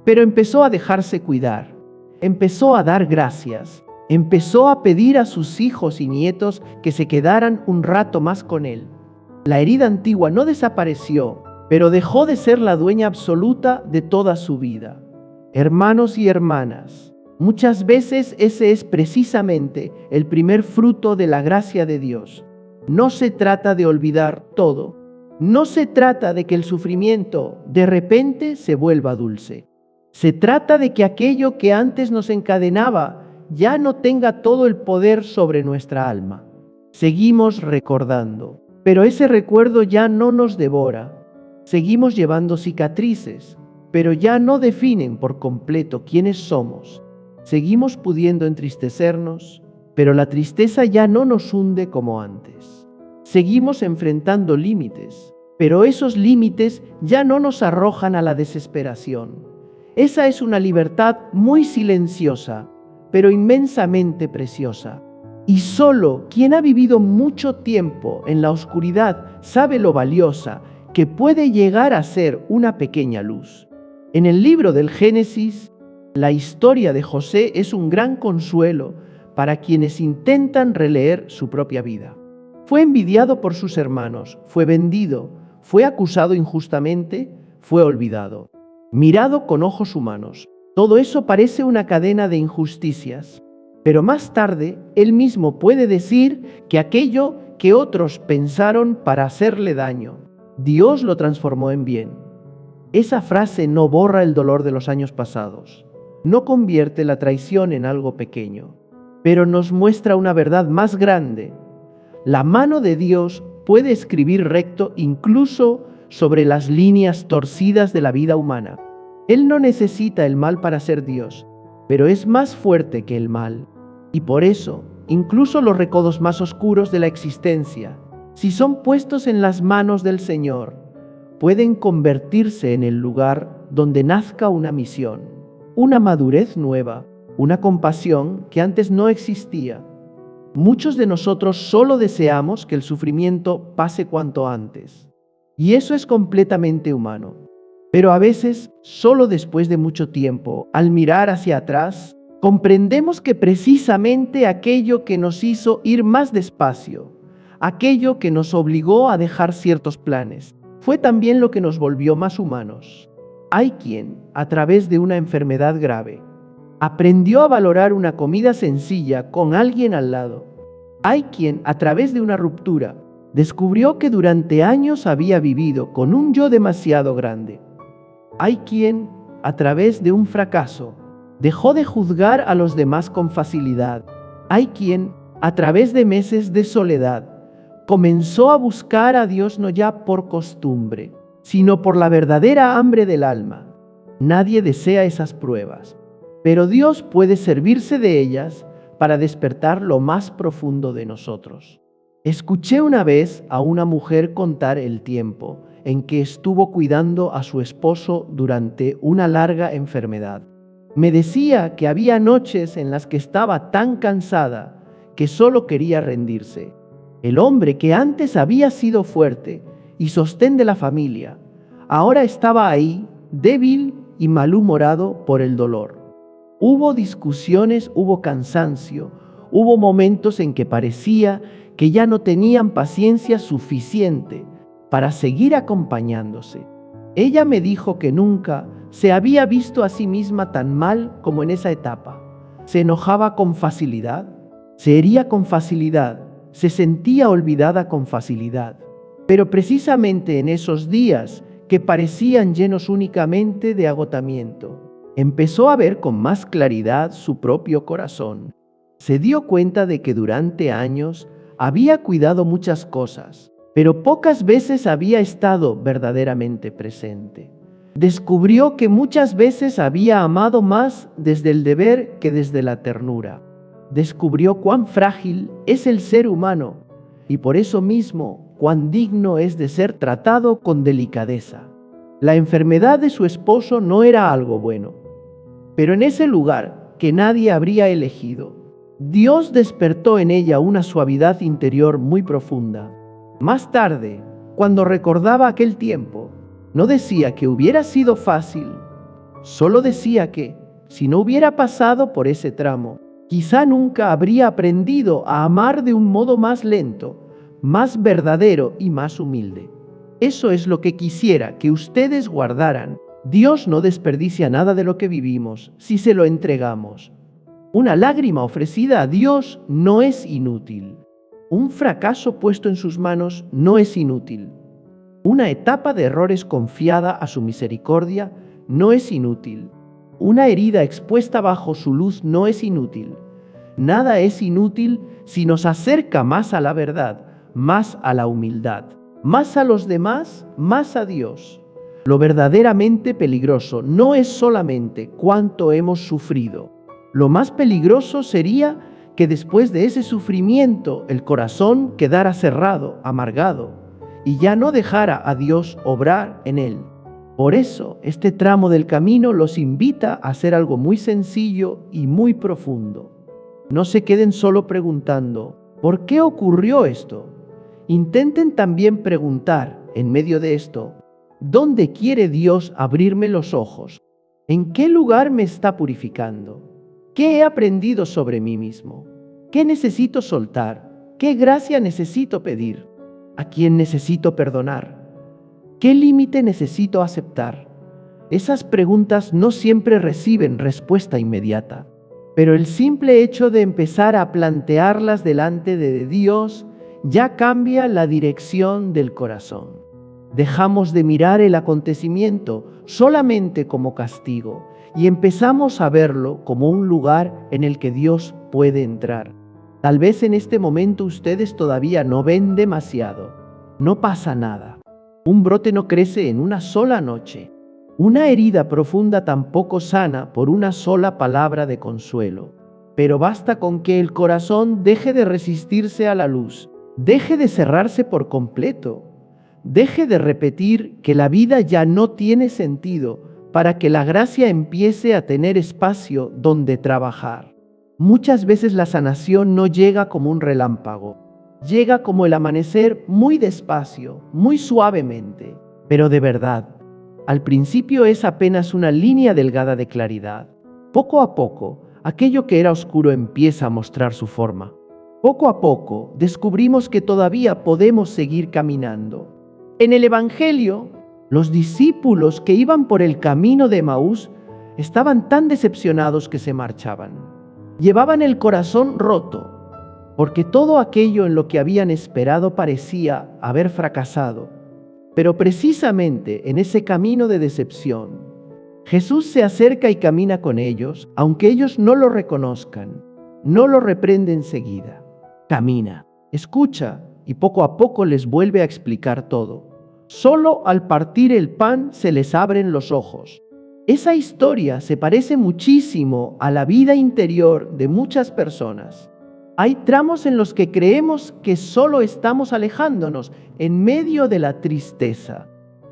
pero empezó a dejarse cuidar, empezó a dar gracias, empezó a pedir a sus hijos y nietos que se quedaran un rato más con él. La herida antigua no desapareció, pero dejó de ser la dueña absoluta de toda su vida. Hermanos y hermanas, muchas veces ese es precisamente el primer fruto de la gracia de Dios. No se trata de olvidar todo. No se trata de que el sufrimiento de repente se vuelva dulce. Se trata de que aquello que antes nos encadenaba ya no tenga todo el poder sobre nuestra alma. Seguimos recordando, pero ese recuerdo ya no nos devora. Seguimos llevando cicatrices, pero ya no definen por completo quiénes somos. Seguimos pudiendo entristecernos, pero la tristeza ya no nos hunde como antes. Seguimos enfrentando límites, pero esos límites ya no nos arrojan a la desesperación. Esa es una libertad muy silenciosa, pero inmensamente preciosa. Y solo quien ha vivido mucho tiempo en la oscuridad sabe lo valiosa que puede llegar a ser una pequeña luz. En el libro del Génesis, la historia de José es un gran consuelo para quienes intentan releer su propia vida. Fue envidiado por sus hermanos, fue vendido, fue acusado injustamente, fue olvidado, mirado con ojos humanos. Todo eso parece una cadena de injusticias, pero más tarde él mismo puede decir que aquello que otros pensaron para hacerle daño, Dios lo transformó en bien. Esa frase no borra el dolor de los años pasados, no convierte la traición en algo pequeño, pero nos muestra una verdad más grande. La mano de Dios puede escribir recto incluso sobre las líneas torcidas de la vida humana. Él no necesita el mal para ser Dios, pero es más fuerte que el mal. Y por eso, incluso los recodos más oscuros de la existencia, si son puestos en las manos del Señor, pueden convertirse en el lugar donde nazca una misión, una madurez nueva, una compasión que antes no existía. Muchos de nosotros solo deseamos que el sufrimiento pase cuanto antes, y eso es completamente humano. Pero a veces, solo después de mucho tiempo, al mirar hacia atrás, comprendemos que precisamente aquello que nos hizo ir más despacio, aquello que nos obligó a dejar ciertos planes, fue también lo que nos volvió más humanos. Hay quien, a través de una enfermedad grave, aprendió a valorar una comida sencilla con alguien al lado. Hay quien, a través de una ruptura, descubrió que durante años había vivido con un yo demasiado grande. Hay quien, a través de un fracaso, dejó de juzgar a los demás con facilidad. Hay quien, a través de meses de soledad, comenzó a buscar a Dios no ya por costumbre, sino por la verdadera hambre del alma. Nadie desea esas pruebas, pero Dios puede servirse de ellas para despertar lo más profundo de nosotros. Escuché una vez a una mujer contar el tiempo en que estuvo cuidando a su esposo durante una larga enfermedad. Me decía que había noches en las que estaba tan cansada que solo quería rendirse. El hombre que antes había sido fuerte y sostén de la familia, ahora estaba ahí, débil y malhumorado por el dolor. Hubo discusiones, hubo cansancio, hubo momentos en que parecía que ya no tenían paciencia suficiente para seguir acompañándose. Ella me dijo que nunca se había visto a sí misma tan mal como en esa etapa. Se enojaba con facilidad, se hería con facilidad, se sentía olvidada con facilidad. Pero precisamente en esos días que parecían llenos únicamente de agotamiento, empezó a ver con más claridad su propio corazón. Se dio cuenta de que durante años había cuidado muchas cosas, pero pocas veces había estado verdaderamente presente. Descubrió que muchas veces había amado más desde el deber que desde la ternura. Descubrió cuán frágil es el ser humano y por eso mismo cuán digno es de ser tratado con delicadeza. La enfermedad de su esposo no era algo bueno, pero en ese lugar que nadie habría elegido, Dios despertó en ella una suavidad interior muy profunda. Más tarde, cuando recordaba aquel tiempo, no decía que hubiera sido fácil, solo decía que, si no hubiera pasado por ese tramo, quizá nunca habría aprendido a amar de un modo más lento, más verdadero y más humilde. Eso es lo que quisiera que ustedes guardaran. Dios no desperdicia nada de lo que vivimos si se lo entregamos. Una lágrima ofrecida a Dios no es inútil. Un fracaso puesto en sus manos no es inútil. Una etapa de errores confiada a su misericordia no es inútil. Una herida expuesta bajo su luz no es inútil. Nada es inútil si nos acerca más a la verdad, más a la humildad, más a los demás, más a Dios. Lo verdaderamente peligroso no es solamente cuánto hemos sufrido. Lo más peligroso sería que después de ese sufrimiento el corazón quedara cerrado, amargado, y ya no dejara a Dios obrar en él. Por eso, este tramo del camino los invita a hacer algo muy sencillo y muy profundo. No se queden solo preguntando, ¿por qué ocurrió esto? Intenten también preguntar, en medio de esto, ¿dónde quiere Dios abrirme los ojos? ¿En qué lugar me está purificando? ¿Qué he aprendido sobre mí mismo? ¿Qué necesito soltar? ¿Qué gracia necesito pedir? ¿A quién necesito perdonar? ¿Qué límite necesito aceptar? Esas preguntas no siempre reciben respuesta inmediata, pero el simple hecho de empezar a plantearlas delante de Dios ya cambia la dirección del corazón. Dejamos de mirar el acontecimiento solamente como castigo y empezamos a verlo como un lugar en el que Dios puede entrar. Tal vez en este momento ustedes todavía no ven demasiado. No pasa nada. Un brote no crece en una sola noche. Una herida profunda tampoco sana por una sola palabra de consuelo. Pero basta con que el corazón deje de resistirse a la luz, deje de cerrarse por completo, deje de repetir que la vida ya no tiene sentido para que la gracia empiece a tener espacio donde trabajar. Muchas veces la sanación no llega como un relámpago, llega como el amanecer muy despacio, muy suavemente, pero de verdad. Al principio es apenas una línea delgada de claridad. Poco a poco, aquello que era oscuro empieza a mostrar su forma. Poco a poco, descubrimos que todavía podemos seguir caminando. En el Evangelio, los discípulos que iban por el camino de Emaús estaban tan decepcionados que se marchaban. Llevaban el corazón roto, porque todo aquello en lo que habían esperado parecía haber fracasado. Pero precisamente en ese camino de decepción, Jesús se acerca y camina con ellos, aunque ellos no lo reconozcan, no lo reprende enseguida. Camina, escucha y poco a poco les vuelve a explicar todo. Solo al partir el pan se les abren los ojos. Esa historia se parece muchísimo a la vida interior de muchas personas. Hay tramos en los que creemos que solo estamos alejándonos en medio de la tristeza,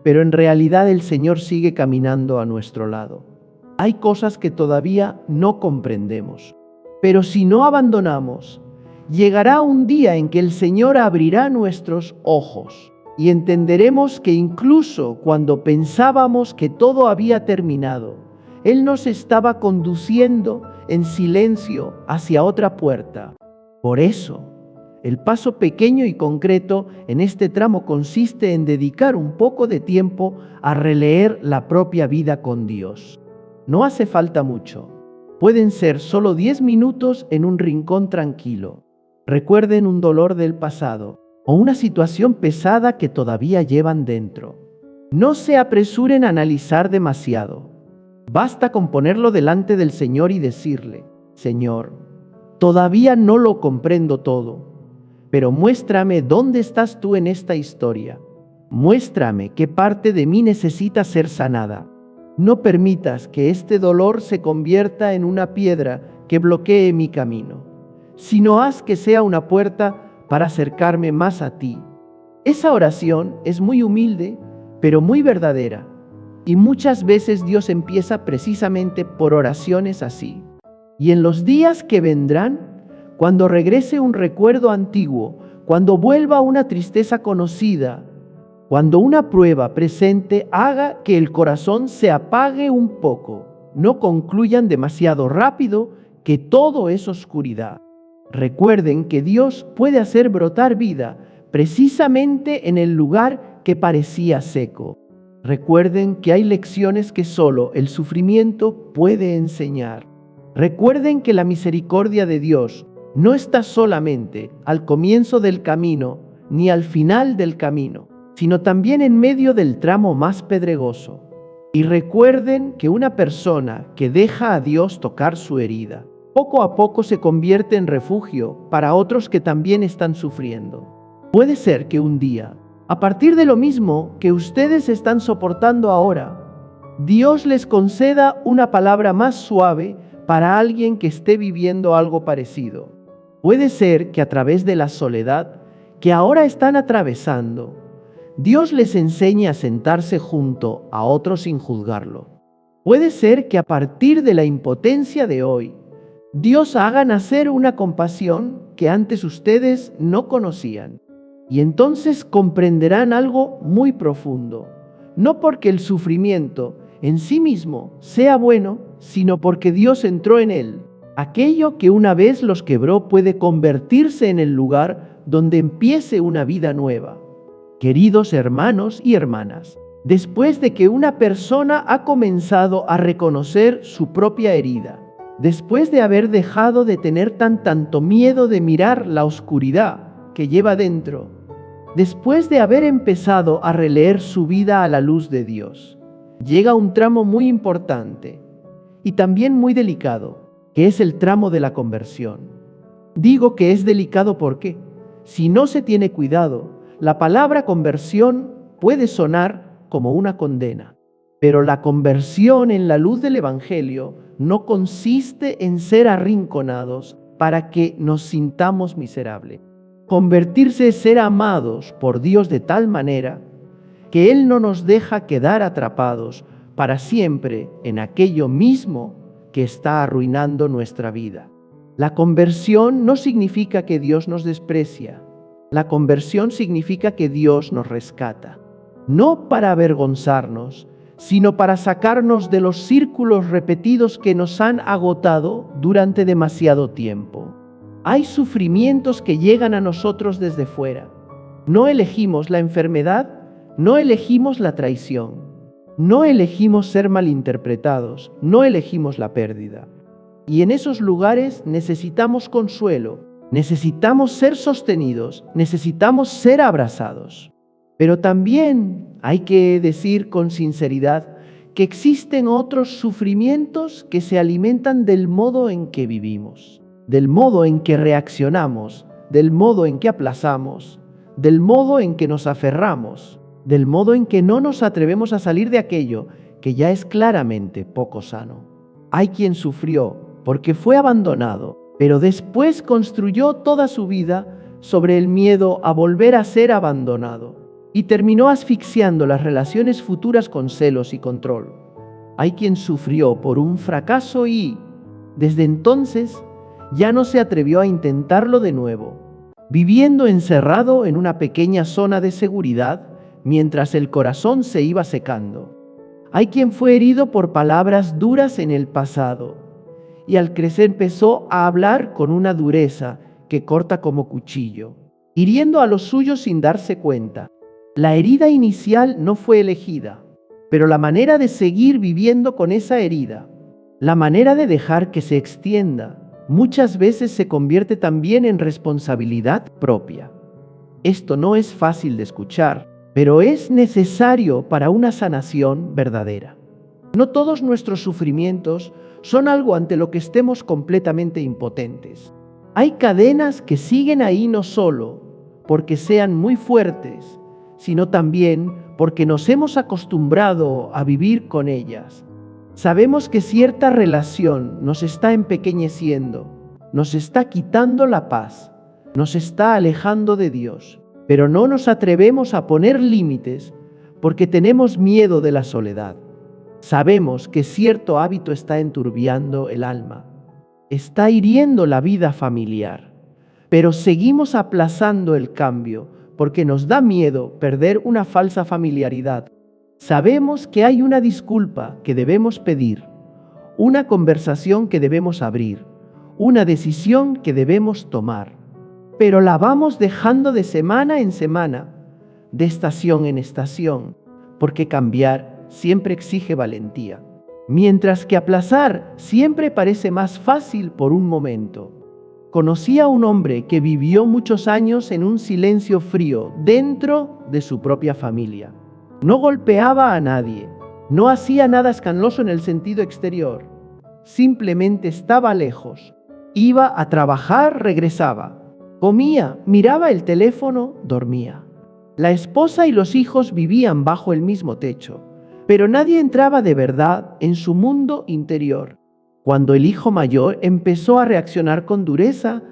pero en realidad el Señor sigue caminando a nuestro lado. Hay cosas que todavía no comprendemos, pero si no abandonamos, llegará un día en que el Señor abrirá nuestros ojos y entenderemos que incluso cuando pensábamos que todo había terminado, Él nos estaba conduciendo en silencio hacia otra puerta. Por eso, el paso pequeño y concreto en este tramo consiste en dedicar un poco de tiempo a releer la propia vida con Dios. No hace falta mucho. Pueden ser solo 10 minutos en un rincón tranquilo. Recuerden un dolor del pasado o una situación pesada que todavía llevan dentro. No se apresuren a analizar demasiado. Basta con ponerlo delante del Señor y decirle: Señor, todavía no lo comprendo todo, pero muéstrame dónde estás tú en esta historia. Muéstrame qué parte de mí necesita ser sanada. No permitas que este dolor se convierta en una piedra que bloquee mi camino, sino haz que sea una puerta para acercarme más a ti. Esa oración es muy humilde, pero muy verdadera. Y muchas veces Dios empieza precisamente por oraciones así. Y en los días que vendrán, cuando regrese un recuerdo antiguo, cuando vuelva una tristeza conocida, cuando una prueba presente haga que el corazón se apague un poco, no concluyan demasiado rápido que todo es oscuridad. Recuerden que Dios puede hacer brotar vida precisamente en el lugar que parecía seco. Recuerden que hay lecciones que solo el sufrimiento puede enseñar. Recuerden que la misericordia de Dios no está solamente al comienzo del camino ni al final del camino, sino también en medio del tramo más pedregoso. Y recuerden que una persona que deja a Dios tocar su herida, poco a poco se convierte en refugio para otros que también están sufriendo. Puede ser que un día, a partir de lo mismo que ustedes están soportando ahora, Dios les conceda una palabra más suave para alguien que esté viviendo algo parecido. Puede ser que a través de la soledad que ahora están atravesando, Dios les enseñe a sentarse junto a otros sin juzgarlo. Puede ser que a partir de la impotencia de hoy, Dios haga nacer una compasión que antes ustedes no conocían. Y entonces comprenderán algo muy profundo, no porque el sufrimiento en sí mismo sea bueno, sino porque Dios entró en él. Aquello que una vez los quebró puede convertirse en el lugar donde empiece una vida nueva. Queridos hermanos y hermanas, después de que una persona ha comenzado a reconocer su propia herida, después de haber dejado de tener tanto miedo de mirar la oscuridad que lleva dentro, después de haber empezado a releer su vida a la luz de Dios, llega un tramo muy importante y también muy delicado, que es el tramo de la conversión. Digo que es delicado porque, si no se tiene cuidado, la palabra conversión puede sonar como una condena. Pero la conversión en la luz del Evangelio no consiste en ser arrinconados para que nos sintamos miserables. Convertirse es ser amados por Dios de tal manera que Él no nos deja quedar atrapados para siempre en aquello mismo que está arruinando nuestra vida. La conversión no significa que Dios nos desprecia. La conversión significa que Dios nos rescata, no para avergonzarnos, sino para sacarnos de los círculos repetidos que nos han agotado durante demasiado tiempo. Hay sufrimientos que llegan a nosotros desde fuera. No elegimos la enfermedad, no elegimos la traición, no elegimos ser malinterpretados, no elegimos la pérdida. Y en esos lugares necesitamos consuelo, necesitamos ser sostenidos, necesitamos ser abrazados. Pero también hay que decir con sinceridad que existen otros sufrimientos que se alimentan del modo en que vivimos, del modo en que reaccionamos, del modo en que aplazamos, del modo en que nos aferramos, del modo en que no nos atrevemos a salir de aquello que ya es claramente poco sano. Hay quien sufrió porque fue abandonado, pero después construyó toda su vida sobre el miedo a volver a ser abandonado. y terminó asfixiando las relaciones futuras con celos y control. Hay quien sufrió por un fracaso y, desde entonces, ya no se atrevió a intentarlo de nuevo, viviendo encerrado en una pequeña zona de seguridad mientras el corazón se iba secando. Hay quien fue herido por palabras duras en el pasado y al crecer empezó a hablar con una dureza que corta como cuchillo, hiriendo a los suyos sin darse cuenta. La herida inicial no fue elegida, pero la manera de seguir viviendo con esa herida, la manera de dejar que se extienda, muchas veces se convierte también en responsabilidad propia. Esto no es fácil de escuchar, pero es necesario para una sanación verdadera. No todos nuestros sufrimientos son algo ante lo que estemos completamente impotentes. Hay cadenas que siguen ahí no solo porque sean muy fuertes, sino también porque nos hemos acostumbrado a vivir con ellas. Sabemos que cierta relación nos está empequeñeciendo, nos está quitando la paz, nos está alejando de Dios, pero no nos atrevemos a poner límites porque tenemos miedo de la soledad. Sabemos que cierto hábito está enturbiando el alma, está hiriendo la vida familiar, pero seguimos aplazando el cambio porque nos da miedo perder una falsa familiaridad. Sabemos que hay una disculpa que debemos pedir, una conversación que debemos abrir, una decisión que debemos tomar, pero la vamos dejando de semana en semana, de estación en estación, porque cambiar siempre exige valentía, mientras que aplazar siempre parece más fácil por un momento. Conocí a un hombre que vivió muchos años en un silencio frío dentro de su propia familia. No golpeaba a nadie, no hacía nada escandaloso en el sentido exterior, simplemente estaba lejos, iba a trabajar, regresaba, comía, miraba el teléfono, dormía. La esposa y los hijos vivían bajo el mismo techo, pero nadie entraba de verdad en su mundo interior. Cuando el hijo mayor empezó a reaccionar con dureza,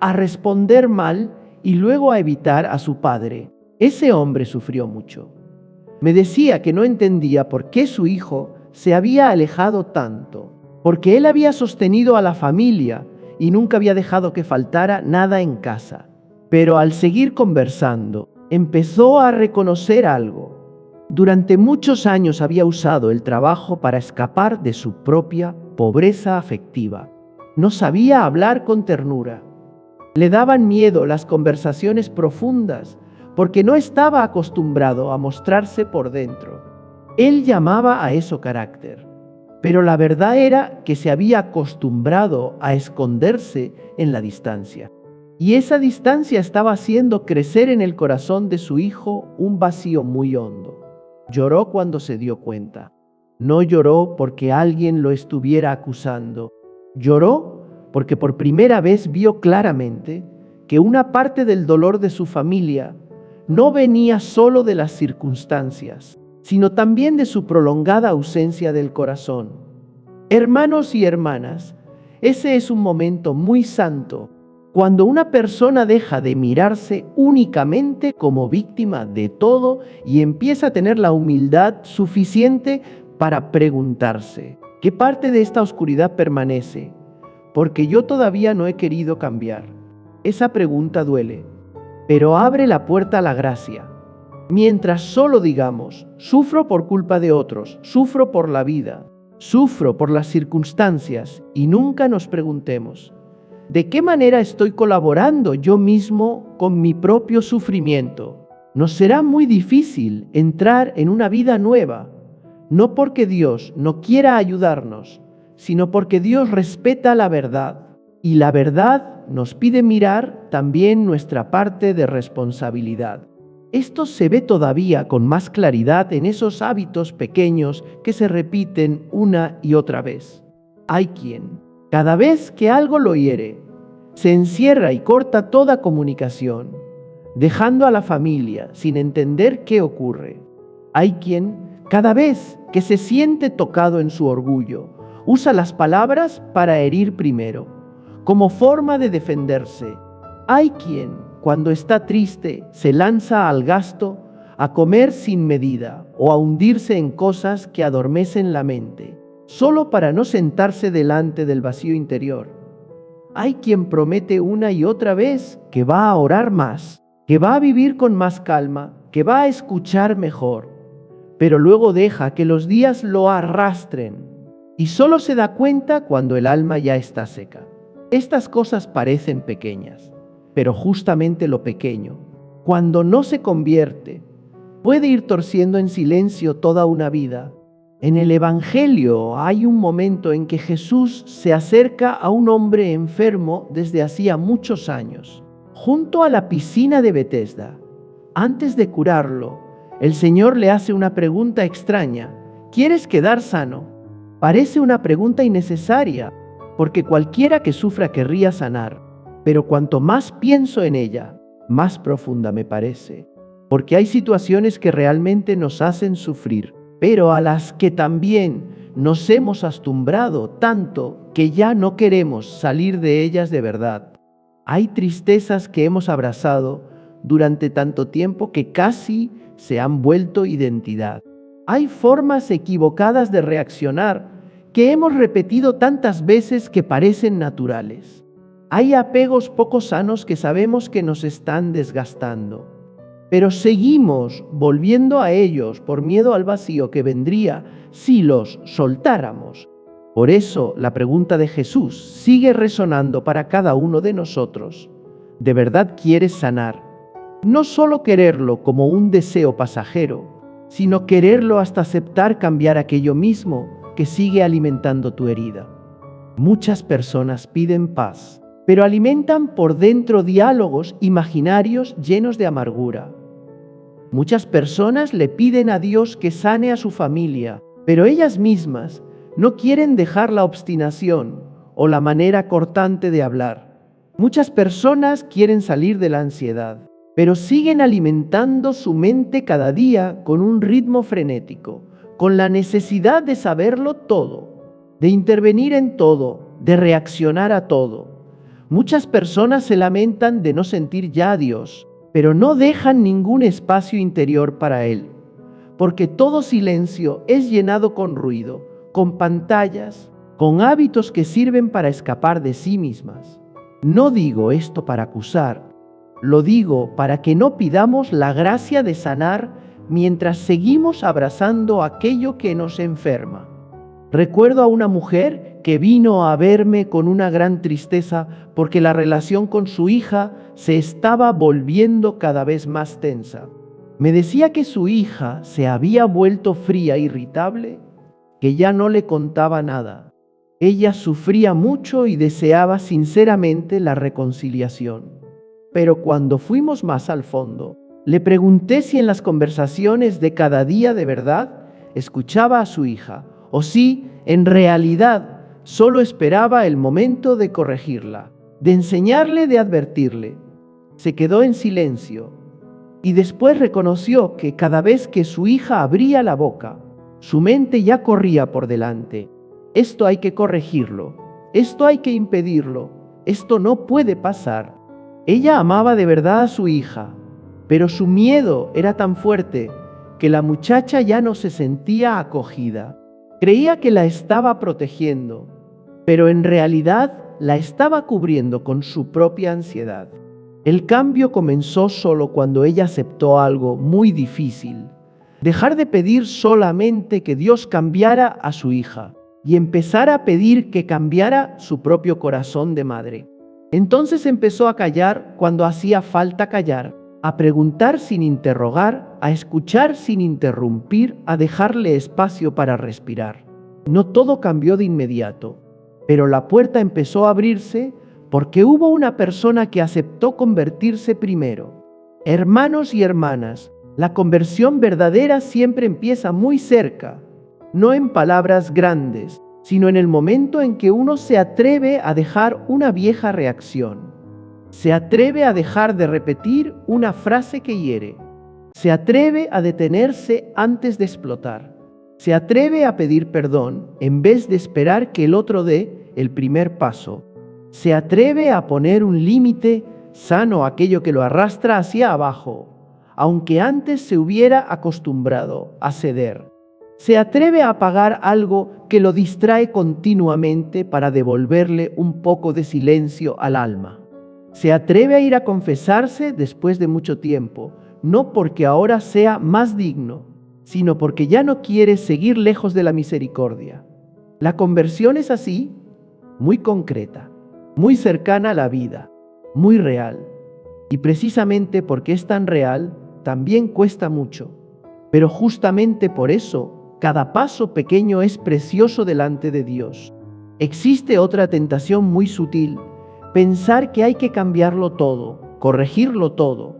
a responder mal y luego a evitar a su padre, ese hombre sufrió mucho. Me decía que no entendía por qué su hijo se había alejado tanto, porque él había sostenido a la familia y nunca había dejado que faltara nada en casa. Pero al seguir conversando, empezó a reconocer algo. Durante muchos años había usado el trabajo para escapar de su propia pobreza afectiva. No sabía hablar con ternura. Le daban miedo las conversaciones profundas porque no estaba acostumbrado a mostrarse por dentro. Él llamaba a eso carácter, pero la verdad era que se había acostumbrado a esconderse en la distancia. Y esa distancia estaba haciendo crecer en el corazón de su hijo un vacío muy hondo. Lloró cuando se dio cuenta. No lloró porque alguien lo estuviera acusando. Lloró porque por primera vez vio claramente que una parte del dolor de su familia no venía solo de las circunstancias, sino también de su prolongada ausencia del corazón. Hermanos y hermanas, ese es un momento muy santo, cuando una persona deja de mirarse únicamente como víctima de todo y empieza a tener la humildad suficiente para preguntarse, ¿qué parte de esta oscuridad permanece? Porque yo todavía no he querido cambiar. Esa pregunta duele, pero abre la puerta a la gracia. Mientras solo digamos, sufro por culpa de otros, sufro por la vida, sufro por las circunstancias, y nunca nos preguntemos, ¿de qué manera estoy colaborando yo mismo con mi propio sufrimiento? Nos será muy difícil entrar en una vida nueva, no porque Dios no quiera ayudarnos, sino porque Dios respeta la verdad, y la verdad nos pide mirar también nuestra parte de responsabilidad. Esto se ve todavía con más claridad en esos hábitos pequeños que se repiten una y otra vez. Hay quien, cada vez que algo lo hiere, se encierra y corta toda comunicación, dejando a la familia sin entender qué ocurre. Hay quien, cada vez que se siente tocado en su orgullo, usa las palabras para herir primero, como forma de defenderse. Hay quien, cuando está triste, se lanza al gasto, a comer sin medida o a hundirse en cosas que adormecen la mente, solo para no sentarse delante del vacío interior. Hay quien promete una y otra vez que va a orar más, que va a vivir con más calma, que va a escuchar mejor, pero luego deja que los días lo arrastren y solo se da cuenta cuando el alma ya está seca. Estas cosas parecen pequeñas, pero justamente lo pequeño, cuando no se convierte, puede ir torciendo en silencio toda una vida. En el Evangelio hay un momento en que Jesús se acerca a un hombre enfermo desde hacía muchos años, junto a la piscina de Betesda. Antes de curarlo, el Señor le hace una pregunta extraña: ¿quieres quedar sano? Parece una pregunta innecesaria, porque cualquiera que sufra querría sanar, pero cuanto más pienso en ella, más profunda me parece, porque hay situaciones que realmente nos hacen sufrir, pero a las que también nos hemos acostumbrado tanto que ya no queremos salir de ellas de verdad. Hay tristezas que hemos abrazado durante tanto tiempo que casi se han vuelto identidad. Hay formas equivocadas de reaccionar que hemos repetido tantas veces que parecen naturales. Hay apegos poco sanos que sabemos que nos están desgastando, pero seguimos volviendo a ellos por miedo al vacío que vendría si los soltáramos. Por eso la pregunta de Jesús sigue resonando para cada uno de nosotros. ¿De verdad quieres sanar? No solo quererlo como un deseo pasajero, sino quererlo hasta aceptar cambiar aquello mismo que sigue alimentando tu herida. Muchas personas piden paz, pero alimentan por dentro diálogos imaginarios llenos de amargura. Muchas personas le piden a Dios que sane a su familia, pero ellas mismas no quieren dejar la obstinación o la manera cortante de hablar. Muchas personas quieren salir de la ansiedad, pero siguen alimentando su mente cada día con un ritmo frenético, con la necesidad de saberlo todo, de intervenir en todo, de reaccionar a todo. Muchas personas se lamentan de no sentir ya a Dios, pero no dejan ningún espacio interior para Él, porque todo silencio es llenado con ruido, con pantallas, con hábitos que sirven para escapar de sí mismas. No digo esto para acusar, lo digo para que no pidamos la gracia de sanar mientras seguimos abrazando aquello que nos enferma. Recuerdo a una mujer que vino a verme con una gran tristeza porque la relación con su hija se estaba volviendo cada vez más tensa. Me decía que su hija se había vuelto fría e irritable, que ya no le contaba nada. Ella sufría mucho y deseaba sinceramente la reconciliación. Pero cuando fuimos más al fondo, le pregunté si en las conversaciones de cada día de verdad escuchaba a su hija, o si, en realidad, solo esperaba el momento de corregirla, de enseñarle, de advertirle. Se quedó en silencio y después reconoció que cada vez que su hija abría la boca, su mente ya corría por delante. Esto hay que corregirlo, esto hay que impedirlo, esto no puede pasar. Ella amaba de verdad a su hija, pero su miedo era tan fuerte que la muchacha ya no se sentía acogida. Creía que la estaba protegiendo, pero en realidad la estaba cubriendo con su propia ansiedad. El cambio comenzó solo cuando ella aceptó algo muy difícil: dejar de pedir solamente que Dios cambiara a su hija y empezar a pedir que cambiara su propio corazón de madre. Entonces empezó a callar cuando hacía falta callar, a preguntar sin interrogar, a escuchar sin interrumpir, a dejarle espacio para respirar. No todo cambió de inmediato, pero la puerta empezó a abrirse porque hubo una persona que aceptó convertirse primero. Hermanos y hermanas, la conversión verdadera siempre empieza muy cerca, no en palabras grandes, sino en el momento en que uno se atreve a dejar una vieja reacción. Se atreve a dejar de repetir una frase que hiere. Se atreve a detenerse antes de explotar. Se atreve a pedir perdón en vez de esperar que el otro dé el primer paso. Se atreve a poner un límite sano a aquello que lo arrastra hacia abajo, aunque antes se hubiera acostumbrado a ceder. Se atreve a pagar algo que lo distrae continuamente para devolverle un poco de silencio al alma. Se atreve a ir a confesarse después de mucho tiempo, no porque ahora sea más digno, sino porque ya no quiere seguir lejos de la misericordia. La conversión es así, muy concreta, muy cercana a la vida, muy real. Y precisamente porque es tan real, también cuesta mucho. Pero justamente por eso, cada paso pequeño es precioso delante de Dios. Existe otra tentación muy sutil, pensar que hay que cambiarlo todo, corregirlo todo,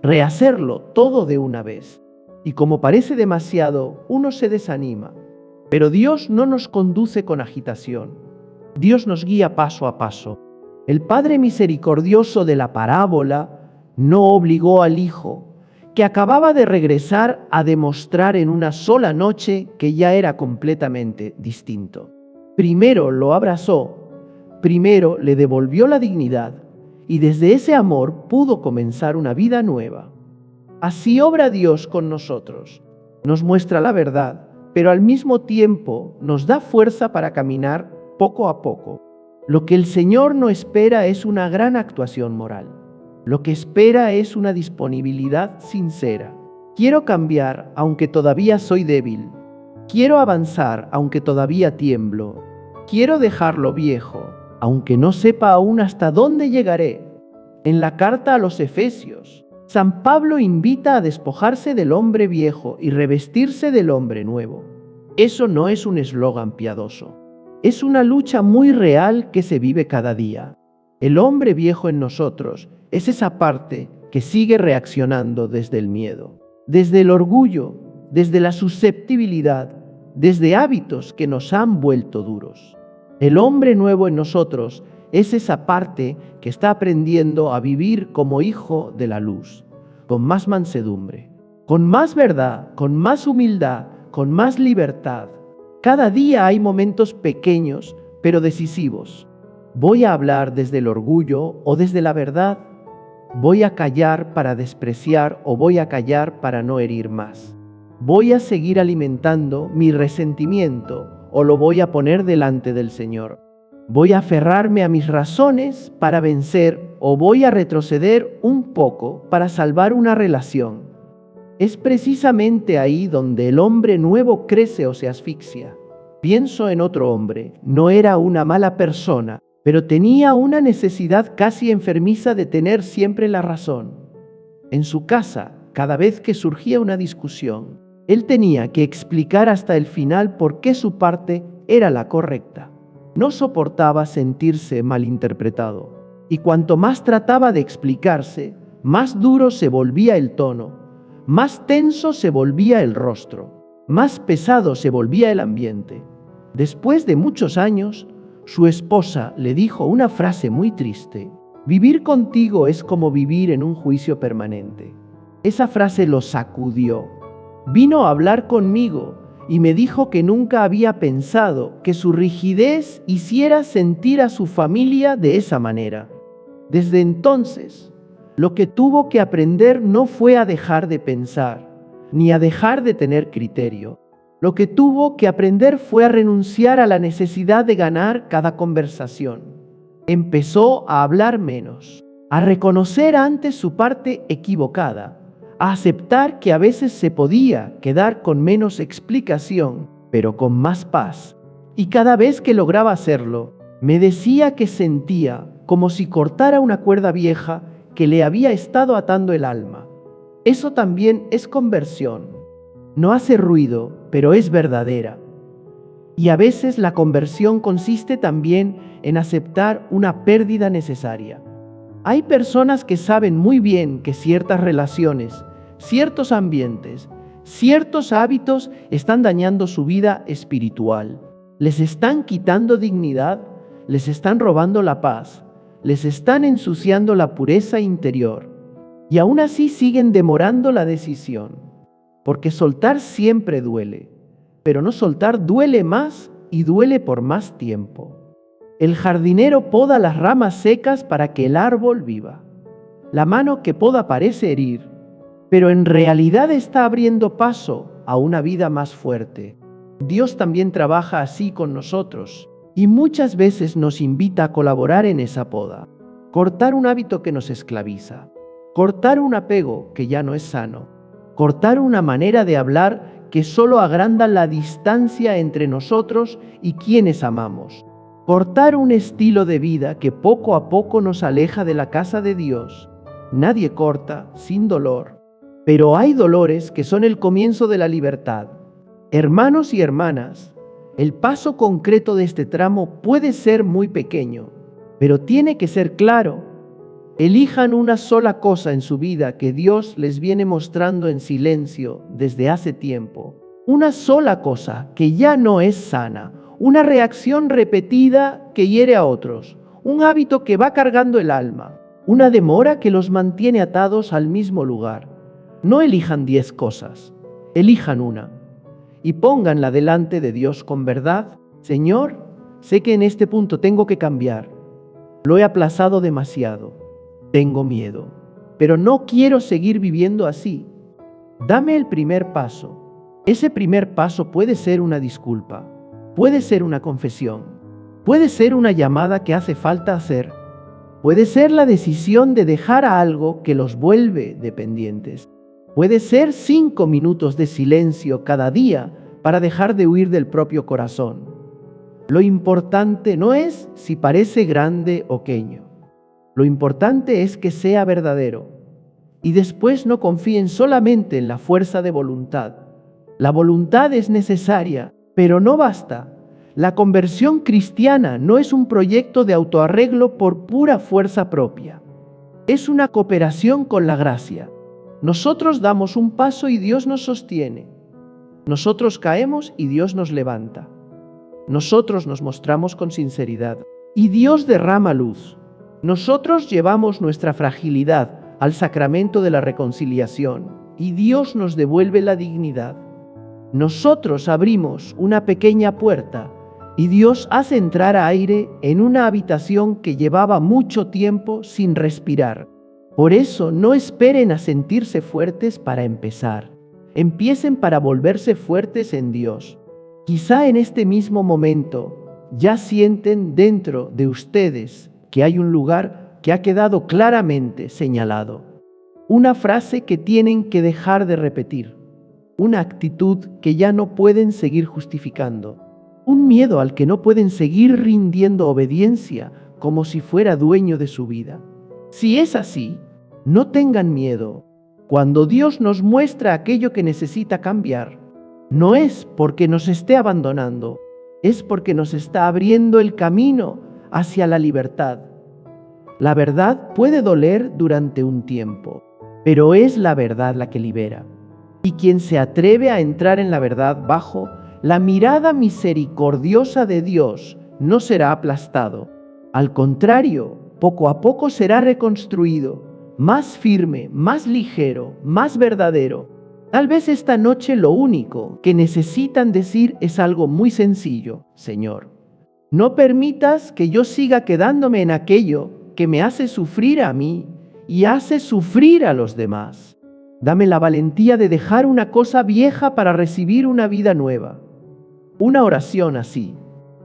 rehacerlo todo de una vez. Y como parece demasiado, uno se desanima. Pero Dios no nos conduce con agitación. Dios nos guía paso a paso. El Padre misericordioso de la parábola no obligó al Hijo, que acababa de regresar, a demostrar en una sola noche que ya era completamente distinto. Primero lo abrazó, primero le devolvió la dignidad, y desde ese amor pudo comenzar una vida nueva. Así obra Dios con nosotros. Nos muestra la verdad, pero al mismo tiempo nos da fuerza para caminar poco a poco. Lo que el Señor no espera es una gran actuación moral. Lo que espera es una disponibilidad sincera. Quiero cambiar aunque todavía soy débil. Quiero avanzar aunque todavía tiemblo. Quiero dejar lo viejo, aunque no sepa aún hasta dónde llegaré. En la carta a los Efesios, San Pablo invita a despojarse del hombre viejo y revestirse del hombre nuevo. Eso no es un eslogan piadoso. Es una lucha muy real que se vive cada día. El hombre viejo en nosotros es esa parte que sigue reaccionando desde el miedo, desde el orgullo, desde la susceptibilidad, desde hábitos que nos han vuelto duros. El hombre nuevo en nosotros es esa parte que está aprendiendo a vivir como hijo de la luz, con más mansedumbre, con más verdad, con más humildad, con más libertad. Cada día hay momentos pequeños, pero decisivos. ¿Voy a hablar desde el orgullo o desde la verdad? ¿Voy a callar para despreciar o voy a callar para no herir más? ¿Voy a seguir alimentando mi resentimiento o lo voy a poner delante del Señor? ¿Voy a aferrarme a mis razones para vencer o voy a retroceder un poco para salvar una relación? Es precisamente ahí donde el hombre nuevo crece o se asfixia. Pienso en otro hombre, no era una mala persona, pero tenía una necesidad casi enfermiza de tener siempre la razón. En su casa, cada vez que surgía una discusión, él tenía que explicar hasta el final por qué su parte era la correcta. No soportaba sentirse malinterpretado, y cuanto más trataba de explicarse, más duro se volvía el tono, más tenso se volvía el rostro, más pesado se volvía el ambiente. Después de muchos años, su esposa le dijo una frase muy triste: vivir contigo es como vivir en un juicio permanente. Esa frase lo sacudió. Vino a hablar conmigo y me dijo que nunca había pensado que su rigidez hiciera sentir a su familia de esa manera. Desde entonces, lo que tuvo que aprender no fue a dejar de pensar, ni a dejar de tener criterio. Lo que tuvo que aprender fue a renunciar a la necesidad de ganar cada conversación. Empezó a hablar menos, a reconocer antes su parte equivocada, a aceptar que a veces se podía quedar con menos explicación, pero con más paz. Y cada vez que lograba hacerlo, me decía que sentía como si cortara una cuerda vieja que le había estado atando el alma. Eso también es conversión. No hace ruido, pero es verdadera. Y a veces la conversión consiste también en aceptar una pérdida necesaria. Hay personas que saben muy bien que ciertas relaciones, ciertos ambientes, ciertos hábitos están dañando su vida espiritual. Les están quitando dignidad, les están robando la paz, les están ensuciando la pureza interior. Y aún así siguen demorando la decisión. Porque soltar siempre duele, pero no soltar duele más y duele por más tiempo. El jardinero poda las ramas secas para que el árbol viva. La mano que poda parece herir, pero en realidad está abriendo paso a una vida más fuerte. Dios también trabaja así con nosotros y muchas veces nos invita a colaborar en esa poda. Cortar un hábito que nos esclaviza, cortar un apego que ya no es sano, cortar una manera de hablar que solo agranda la distancia entre nosotros y quienes amamos, cortar un estilo de vida que poco a poco nos aleja de la casa de Dios. Nadie corta sin dolor, pero hay dolores que son el comienzo de la libertad. Hermanos y hermanas, el paso concreto de este tramo puede ser muy pequeño, pero tiene que ser claro. Elijan una sola cosa en su vida que Dios les viene mostrando en silencio desde hace tiempo. Una sola cosa que ya no es sana, una reacción repetida que hiere a otros, un hábito que va cargando el alma, una demora que los mantiene atados al mismo lugar. No elijan 10 cosas, elijan una y pónganla delante de Dios con verdad. Señor, sé que en este punto tengo que cambiar. Lo he aplazado demasiado. Tengo miedo, pero no quiero seguir viviendo así. Dame el primer paso. Ese primer paso puede ser una disculpa, puede ser una confesión, puede ser una llamada que hace falta hacer, puede ser la decisión de dejar a algo que los vuelve dependientes, puede ser 5 minutos de silencio cada día para dejar de huir del propio corazón. Lo importante no es si parece grande o pequeño. Lo importante es que sea verdadero. Y después no confíen solamente en la fuerza de voluntad. La voluntad es necesaria, pero no basta. La conversión cristiana no es un proyecto de autoarreglo por pura fuerza propia. Es una cooperación con la gracia. Nosotros damos un paso y Dios nos sostiene. Nosotros caemos y Dios nos levanta. Nosotros nos mostramos con sinceridad y Dios derrama luz. Nosotros llevamos nuestra fragilidad al sacramento de la reconciliación y Dios nos devuelve la dignidad. Nosotros abrimos una pequeña puerta y Dios hace entrar aire en una habitación que llevaba mucho tiempo sin respirar. Por eso no esperen a sentirse fuertes para empezar. Empiecen para volverse fuertes en Dios. Quizá en este mismo momento ya sienten dentro de ustedes que hay un lugar que ha quedado claramente señalado. Una frase que tienen que dejar de repetir. Una actitud que ya no pueden seguir justificando. Un miedo al que no pueden seguir rindiendo obediencia como si fuera dueño de su vida. Si es así, no tengan miedo. Cuando Dios nos muestra aquello que necesita cambiar, no es porque nos esté abandonando, es porque nos está abriendo el camino hacia la libertad. La verdad puede doler durante un tiempo, pero es la verdad la que libera. Y quien se atreve a entrar en la verdad bajo la mirada misericordiosa de Dios no será aplastado. Al contrario, poco a poco será reconstruido, más firme, más ligero, más verdadero. Tal vez esta noche lo único que necesitan decir es algo muy sencillo: Señor, no permitas que yo siga quedándome en aquello que me hace sufrir a mí y hace sufrir a los demás. Dame la valentía de dejar una cosa vieja para recibir una vida nueva. Una oración así,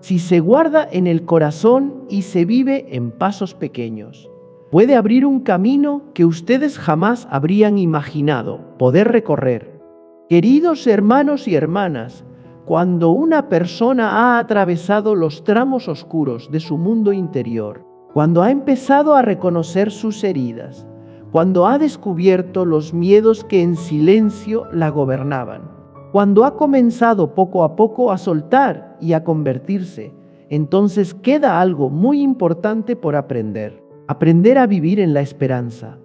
si se guarda en el corazón y se vive en pasos pequeños, puede abrir un camino que ustedes jamás habrían imaginado poder recorrer. Queridos hermanos y hermanas, cuando una persona ha atravesado los tramos oscuros de su mundo interior, cuando ha empezado a reconocer sus heridas, cuando ha descubierto los miedos que en silencio la gobernaban, cuando ha comenzado poco a poco a soltar y a convertirse, entonces queda algo muy importante por aprender. Aprender a vivir en la esperanza,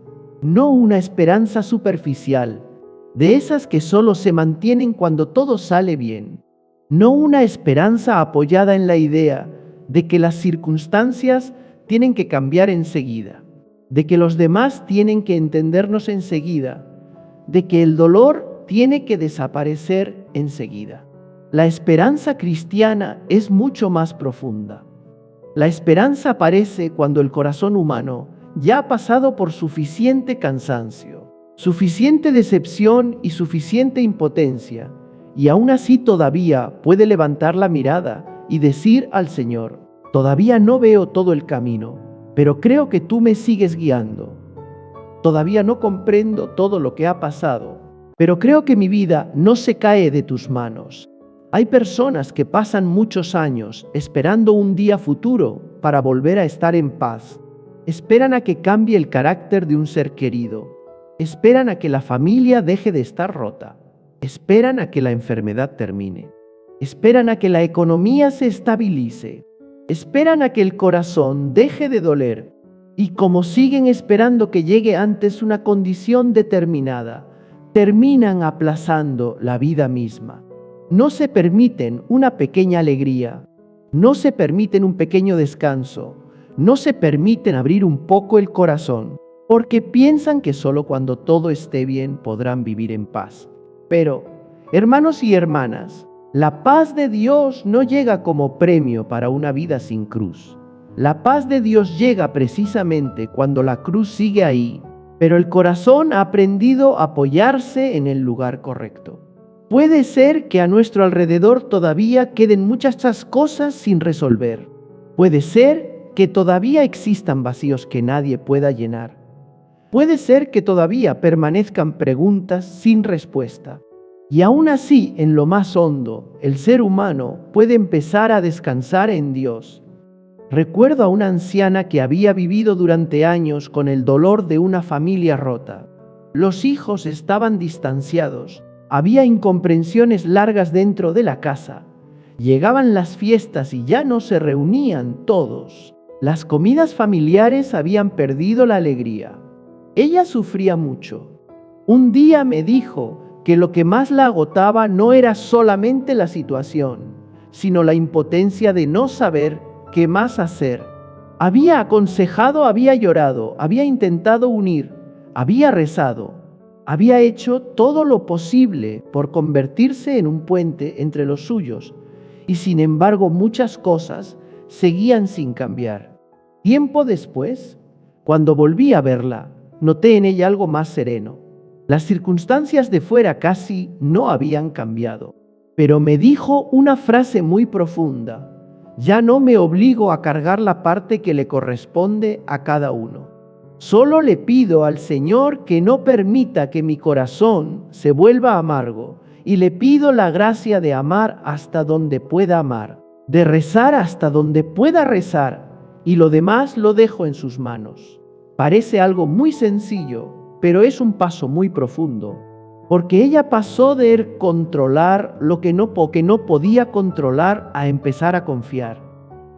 no una esperanza superficial, de esas que solo se mantienen cuando todo sale bien. No una esperanza apoyada en la idea de que las circunstancias tienen que cambiar enseguida, de que los demás tienen que entendernos enseguida, de que el dolor tiene que desaparecer enseguida. La esperanza cristiana es mucho más profunda. La esperanza aparece cuando el corazón humano ya ha pasado por suficiente cansancio, suficiente decepción y suficiente impotencia, y aún así todavía puede levantar la mirada y decir al Señor: todavía no veo todo el camino, pero creo que tú me sigues guiando. Todavía no comprendo todo lo que ha pasado, pero creo que mi vida no se cae de tus manos. Hay personas que pasan muchos años esperando un día futuro para volver a estar en paz. Esperan a que cambie el carácter de un ser querido. Esperan a que la familia deje de estar rota. Esperan a que la enfermedad termine. Esperan a que la economía se estabilice. Esperan a que el corazón deje de doler. Y como siguen esperando que llegue antes una condición determinada, terminan aplazando la vida misma. No se permiten una pequeña alegría, no se permiten un pequeño descanso, no se permiten abrir un poco el corazón, porque piensan que solo cuando todo esté bien podrán vivir en paz. Pero, hermanos y hermanas, la paz de Dios no llega como premio para una vida sin cruz. La paz de Dios llega precisamente cuando la cruz sigue ahí, pero el corazón ha aprendido a apoyarse en el lugar correcto. Puede ser que a nuestro alrededor todavía queden muchas cosas sin resolver. Puede ser que todavía existan vacíos que nadie pueda llenar. Puede ser que todavía permanezcan preguntas sin respuesta. Y aún así, en lo más hondo, el ser humano puede empezar a descansar en Dios. Recuerdo a una anciana que había vivido durante años con el dolor de una familia rota. Los hijos estaban distanciados. Había incomprensiones largas dentro de la casa. Llegaban las fiestas y ya no se reunían todos. Las comidas familiares habían perdido la alegría. Ella sufría mucho. Un día me dijo que lo que más la agotaba no era solamente la situación, sino la impotencia de no saber qué más hacer. Había aconsejado, había llorado, había intentado unir, había rezado, había hecho todo lo posible por convertirse en un puente entre los suyos, y sin embargo muchas cosas seguían sin cambiar. Tiempo después, cuando volví a verla, noté en ella algo más sereno. Las circunstancias de fuera casi no habían cambiado, pero me dijo una frase muy profunda: ya no me obligo a cargar la parte que le corresponde a cada uno. Solo le pido al Señor que no permita que mi corazón se vuelva amargo, y le pido la gracia de amar hasta donde pueda amar, de rezar hasta donde pueda rezar, y lo demás lo dejo en sus manos. Parece algo muy sencillo, pero es un paso muy profundo, porque ella pasó de controlar lo que no podía controlar a empezar a confiar.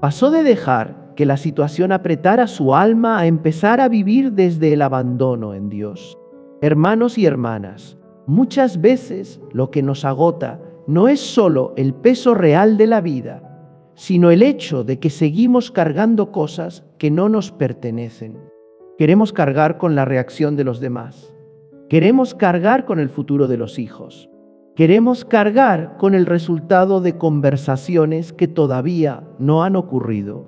Pasó de dejar que la situación apretara su alma a empezar a vivir desde el abandono en Dios. Hermanos y hermanas, muchas veces lo que nos agota no es solo el peso real de la vida, sino el hecho de que seguimos cargando cosas que no nos pertenecen. Queremos cargar con la reacción de los demás. Queremos cargar con el futuro de los hijos. Queremos cargar con el resultado de conversaciones que todavía no han ocurrido.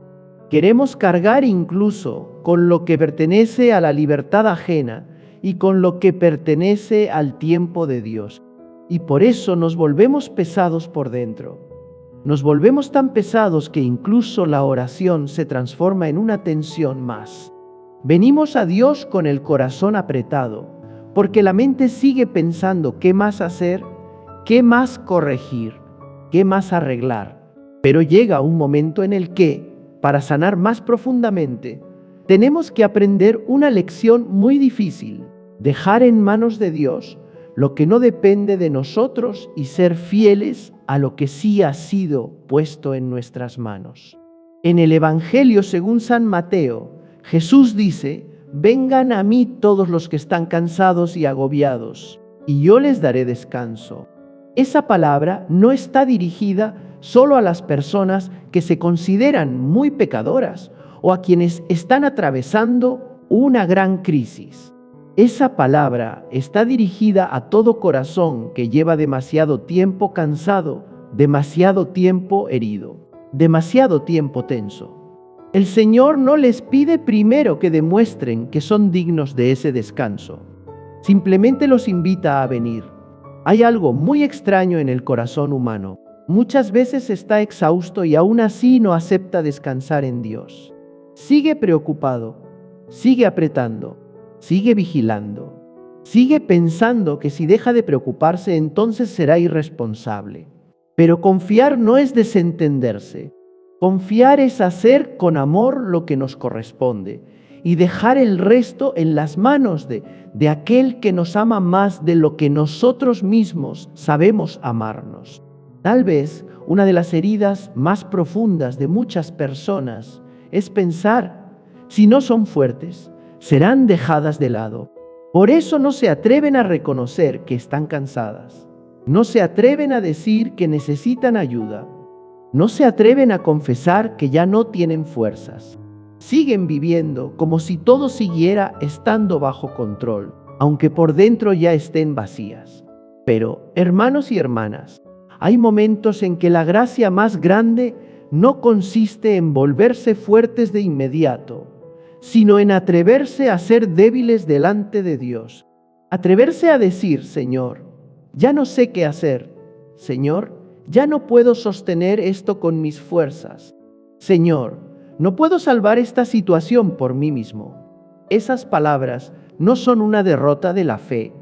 Queremos cargar incluso con lo que pertenece a la libertad ajena y con lo que pertenece al tiempo de Dios. Y por eso nos volvemos pesados por dentro. Nos volvemos tan pesados que incluso la oración se transforma en una tensión más. Venimos a Dios con el corazón apretado, porque la mente sigue pensando qué más hacer, qué más corregir, qué más arreglar. Pero llega un momento en el que, para sanar más profundamente, tenemos que aprender una lección muy difícil: dejar en manos de Dios lo que no depende de nosotros y ser fieles a lo que sí ha sido puesto en nuestras manos. En el Evangelio según San Mateo, Jesús dice: vengan a mí todos los que están cansados y agobiados, y yo les daré descanso. Esa palabra no está dirigida solo a las personas que se consideran muy pecadoras o a quienes están atravesando una gran crisis. Esa palabra está dirigida a todo corazón que lleva demasiado tiempo cansado, demasiado tiempo herido, demasiado tiempo tenso. El Señor no les pide primero que demuestren que son dignos de ese descanso. simplemente los invita a venir. Hay algo muy extraño en el corazón humano. Muchas veces está exhausto y aún así no acepta descansar en Dios. Sigue preocupado, sigue apretando, sigue vigilando, sigue pensando que si deja de preocuparse entonces será irresponsable. Pero confiar no es desentenderse. Confiar es hacer con amor lo que nos corresponde y dejar el resto en las manos de aquel que nos ama más de lo que nosotros mismos sabemos amarnos. Tal vez una de las heridas más profundas de muchas personas es pensar, si no son fuertes, serán dejadas de lado. Por eso no se atreven a reconocer que están cansadas. No se atreven a decir que necesitan ayuda. No se atreven a confesar que ya no tienen fuerzas. Siguen viviendo como si todo siguiera estando bajo control, aunque por dentro ya estén vacías. Pero, hermanos y hermanas, hay momentos en que la gracia más grande no consiste en volverse fuertes de inmediato, sino en atreverse a ser débiles delante de Dios. Atreverse a decir, Señor, ya no sé qué hacer. Señor, ya no puedo sostener esto con mis fuerzas. Señor, no puedo salvar esta situación por mí mismo. Esas palabras no son una derrota de la fe.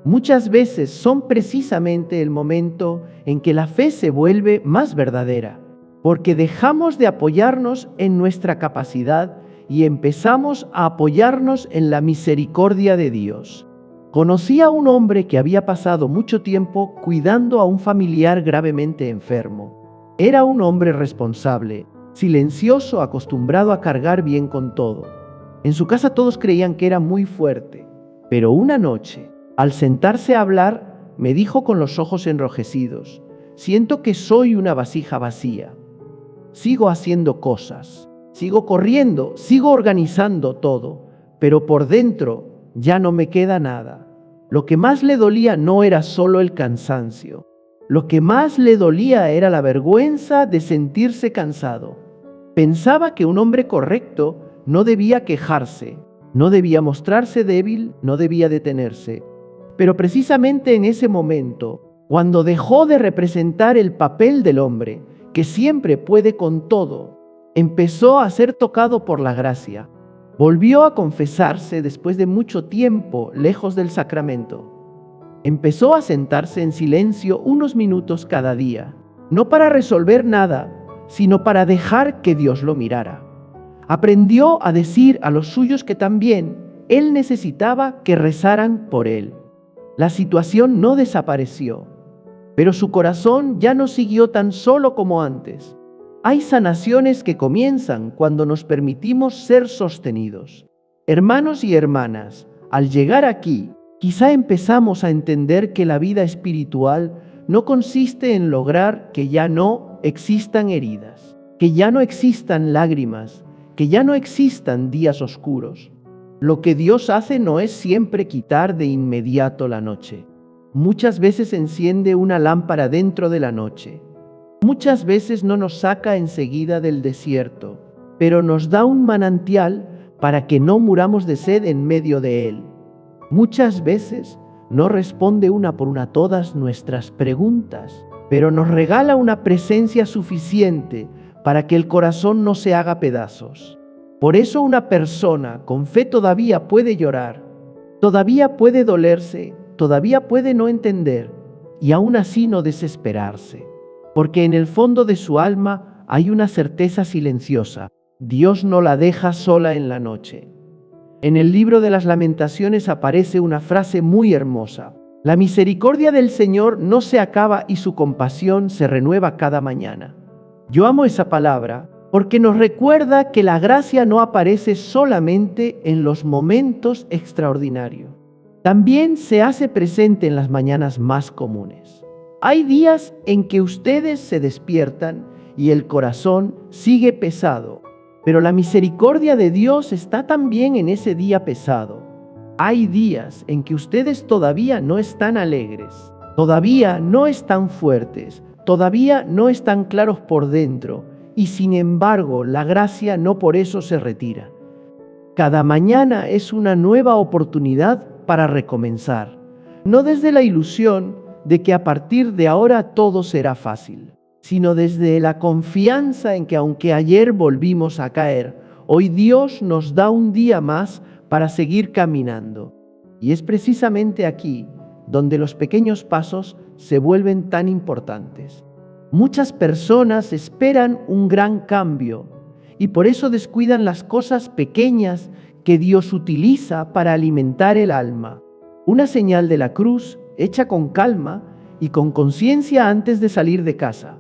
Muchas veces son precisamente el momento en que la fe se vuelve más verdadera, porque dejamos de apoyarnos en nuestra capacidad y empezamos a apoyarnos en la misericordia de Dios. Conocí a un hombre que había pasado mucho tiempo cuidando a un familiar gravemente enfermo. Era un hombre responsable, silencioso, acostumbrado a cargar bien con todo. En su casa todos creían que era muy fuerte, pero una noche, al sentarse a hablar, me dijo con los ojos enrojecidos, siento que soy una vasija vacía. Sigo haciendo cosas, sigo corriendo, sigo organizando todo, pero por dentro ya no me queda nada. Lo que más le dolía no era solo el cansancio. Lo que más le dolía era la vergüenza de sentirse cansado. Pensaba que un hombre correcto no debía quejarse, no debía mostrarse débil, no debía detenerse. Pero precisamente en ese momento, cuando dejó de representar el papel del hombre, que siempre puede con todo, empezó a ser tocado por la gracia. Volvió a confesarse después de mucho tiempo lejos del sacramento. Empezó a sentarse en silencio unos minutos cada día, no para resolver nada, sino para dejar que Dios lo mirara. Aprendió a decir a los suyos que también él necesitaba que rezaran por él. La situación no desapareció, pero su corazón ya no siguió tan solo como antes. Hay sanaciones que comienzan cuando nos permitimos ser sostenidos. Hermanos y hermanas, al llegar aquí, quizá empezamos a entender que la vida espiritual no consiste en lograr que ya no existan heridas, que ya no existan lágrimas, que ya no existan días oscuros. Lo que Dios hace no es siempre quitar de inmediato la noche. Muchas veces enciende una lámpara dentro de la noche. Muchas veces no nos saca enseguida del desierto, pero nos da un manantial para que no muramos de sed en medio de él. Muchas veces no responde una por una todas nuestras preguntas, pero nos regala una presencia suficiente para que el corazón no se haga pedazos. Por eso una persona con fe todavía puede llorar, todavía puede dolerse, todavía puede no entender y aún así no desesperarse. Porque en el fondo de su alma hay una certeza silenciosa. Dios no la deja sola en la noche. En el libro de las Lamentaciones aparece una frase muy hermosa. La misericordia del Señor no se acaba y su compasión se renueva cada mañana. Yo amo esa palabra porque nos recuerda que la gracia no aparece solamente en los momentos extraordinarios. También se hace presente en las mañanas más comunes. Hay días en que ustedes se despiertan y el corazón sigue pesado, pero la misericordia de Dios está también en ese día pesado. Hay días en que ustedes todavía no están alegres, todavía no están fuertes, todavía no están claros por dentro, y sin embargo la gracia no por eso se retira. Cada mañana es una nueva oportunidad para recomenzar, no desde la ilusión de que a partir de ahora todo será fácil, sino desde la confianza en que aunque ayer volvimos a caer, hoy Dios nos da un día más para seguir caminando. Y es precisamente aquí donde los pequeños pasos se vuelven tan importantes. Muchas personas esperan un gran cambio y por eso descuidan las cosas pequeñas que Dios utiliza para alimentar el alma. Una señal de la cruz hecha con calma y con conciencia antes de salir de casa.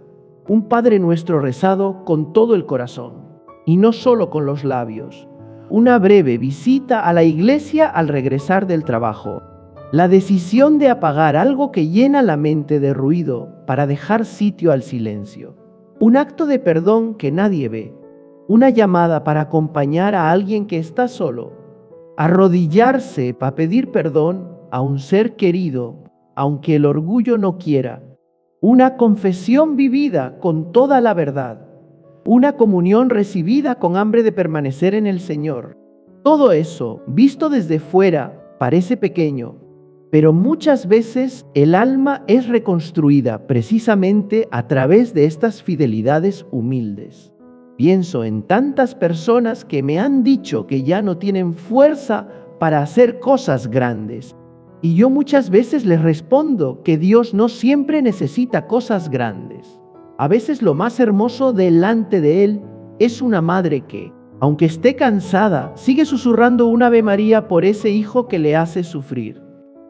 Un Padre Nuestro rezado con todo el corazón y no solo con los labios. Una breve visita a la iglesia al regresar del trabajo. La decisión de apagar algo que llena la mente de ruido para dejar sitio al silencio. Un acto de perdón que nadie ve. Una llamada para acompañar a alguien que está solo. Arrodillarse para pedir perdón a un ser querido, aunque el orgullo no quiera. Una confesión vivida con toda la verdad. Una comunión recibida con hambre de permanecer en el Señor. Todo eso, visto desde fuera, parece pequeño, pero muchas veces el alma es reconstruida precisamente a través de estas fidelidades humildes. Pienso en tantas personas que me han dicho que ya no tienen fuerza para hacer cosas grandes. Y yo muchas veces les respondo que Dios no siempre necesita cosas grandes. A veces lo más hermoso delante de Él es una madre que, aunque esté cansada, sigue susurrando un Ave María por ese hijo que le hace sufrir.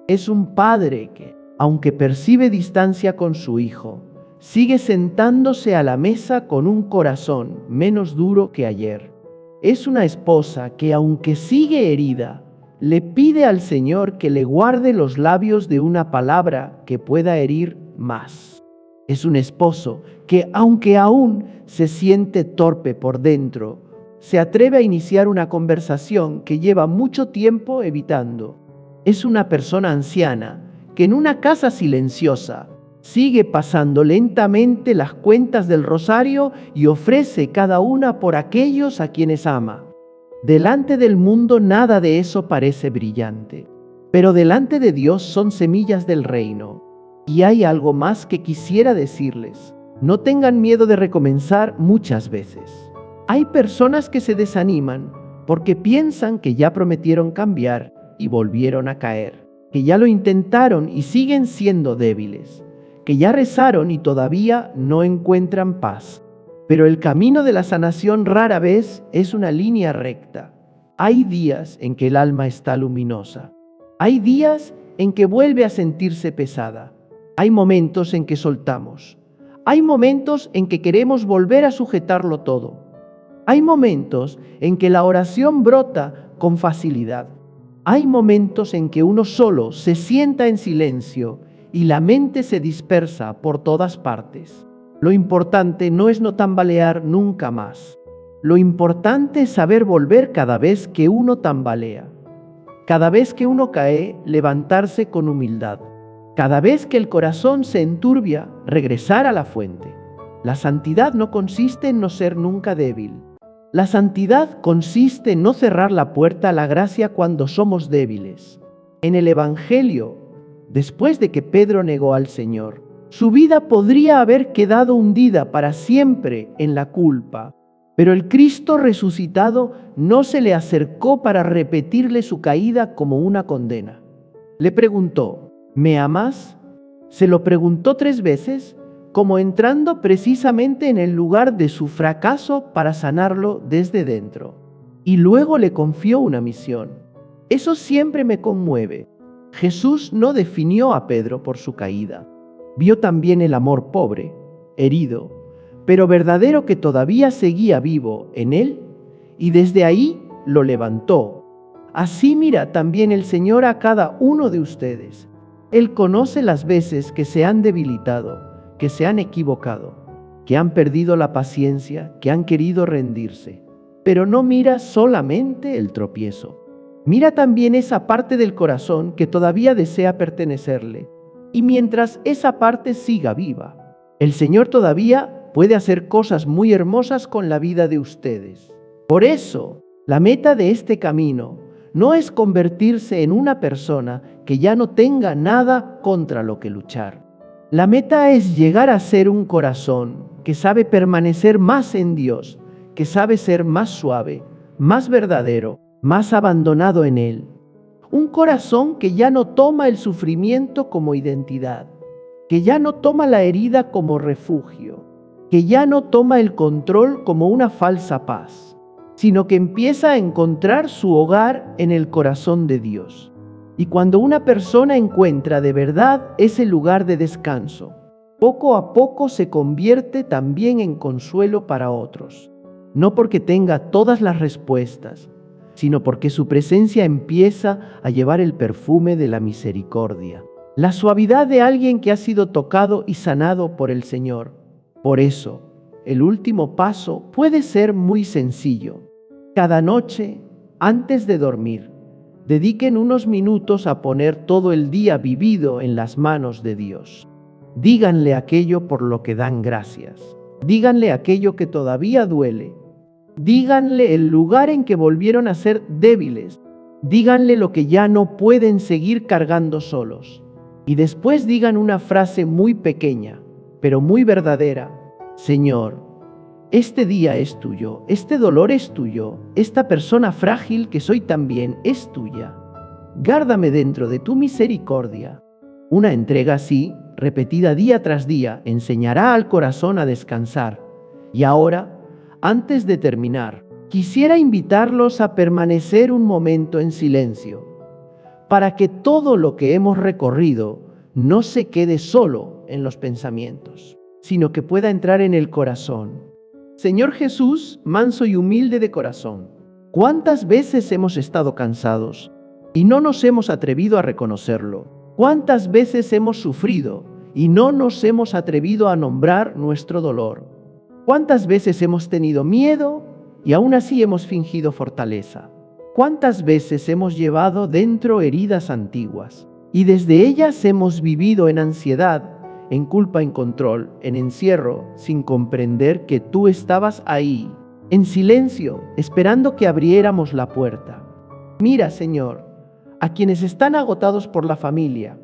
Es un padre que, aunque percibe distancia con su hijo, sigue sentándose a la mesa con un corazón menos duro que ayer. Es una esposa que, aunque sigue herida, le pide al Señor que le guarde los labios de una palabra que pueda herir más. Es un esposo que, aunque aún se siente torpe por dentro, se atreve a iniciar una conversación que lleva mucho tiempo evitando. Es una persona anciana que en una casa silenciosa sigue pasando lentamente las cuentas del rosario y ofrece cada una por aquellos a quienes ama. Delante del mundo nada de eso parece brillante, pero delante de Dios son semillas del reino. Y hay algo más que quisiera decirles. No tengan miedo de recomenzar muchas veces. Hay personas que se desaniman porque piensan que ya prometieron cambiar y volvieron a caer, que ya lo intentaron y siguen siendo débiles, que ya rezaron y todavía no encuentran paz. Pero el camino de la sanación rara vez es una línea recta. Hay días en que el alma está luminosa. Hay días en que vuelve a sentirse pesada. Hay momentos en que soltamos. Hay momentos en que queremos volver a sujetarlo todo. Hay momentos en que la oración brota con facilidad. Hay momentos en que uno solo se sienta en silencio y la mente se dispersa por todas partes. Lo importante no es no tambalear nunca más. Lo importante es saber volver cada vez que uno tambalea. Cada vez que uno cae, levantarse con humildad. Cada vez que el corazón se enturbia, regresar a la fuente. La santidad no consiste en no ser nunca débil. La santidad consiste en no cerrar la puerta a la gracia cuando somos débiles. En el Evangelio, después de que Pedro negó al Señor, su vida podría haber quedado hundida para siempre en la culpa, pero el Cristo resucitado no se le acercó para repetirle su caída como una condena. Le preguntó: ¿me amas? Se lo preguntó 3 veces, como entrando precisamente en el lugar de su fracaso para sanarlo desde dentro. Y luego le confió una misión. Eso siempre me conmueve. Jesús no definió a Pedro por su caída. Vio también el amor pobre, herido, pero verdadero que todavía seguía vivo en él, y desde ahí lo levantó. Así mira también el Señor a cada uno de ustedes. Él conoce las veces que se han debilitado, que se han equivocado, que han perdido la paciencia, que han querido rendirse. Pero no mira solamente el tropiezo. Mira también esa parte del corazón que todavía desea pertenecerle. Y mientras esa parte siga viva, el Señor todavía puede hacer cosas muy hermosas con la vida de ustedes. Por eso, la meta de este camino no es convertirse en una persona que ya no tenga nada contra lo que luchar. La meta es llegar a ser un corazón que sabe permanecer más en Dios, que sabe ser más suave, más verdadero, más abandonado en Él. Un corazón que ya no toma el sufrimiento como identidad, que ya no toma la herida como refugio, que ya no toma el control como una falsa paz, sino que empieza a encontrar su hogar en el corazón de Dios. Y cuando una persona encuentra de verdad ese lugar de descanso, poco a poco se convierte también en consuelo para otros. No porque tenga todas las respuestas, sino porque su presencia empieza a llevar el perfume de la misericordia, la suavidad de alguien que ha sido tocado y sanado por el Señor. Por eso, el último paso puede ser muy sencillo. Cada noche, antes de dormir, dediquen unos minutos a poner todo el día vivido en las manos de Dios. Díganle aquello por lo que dan gracias. Díganle aquello que todavía duele. Díganle el lugar en que volvieron a ser débiles. Díganle lo que ya no pueden seguir cargando solos. Y después digan una frase muy pequeña, pero muy verdadera. Señor, este día es tuyo, este dolor es tuyo, esta persona frágil que soy también es tuya. Guárdame dentro de tu misericordia. Una entrega así, repetida día tras día, enseñará al corazón a descansar. Y ahora, antes de terminar, quisiera invitarlos a permanecer un momento en silencio, para que todo lo que hemos recorrido no se quede solo en los pensamientos, sino que pueda entrar en el corazón. Señor Jesús, manso y humilde de corazón, ¿cuántas veces hemos estado cansados y no nos hemos atrevido a reconocerlo? ¿Cuántas veces hemos sufrido y no nos hemos atrevido a nombrar nuestro dolor? ¿Cuántas veces hemos tenido miedo y aún así hemos fingido fortaleza? ¿Cuántas veces hemos llevado dentro heridas antiguas y desde ellas hemos vivido en ansiedad, en culpa, en control, en encierro, sin comprender que tú estabas ahí, en silencio, esperando que abriéramos la puerta? Mira, Señor, a quienes están agotados por la familia,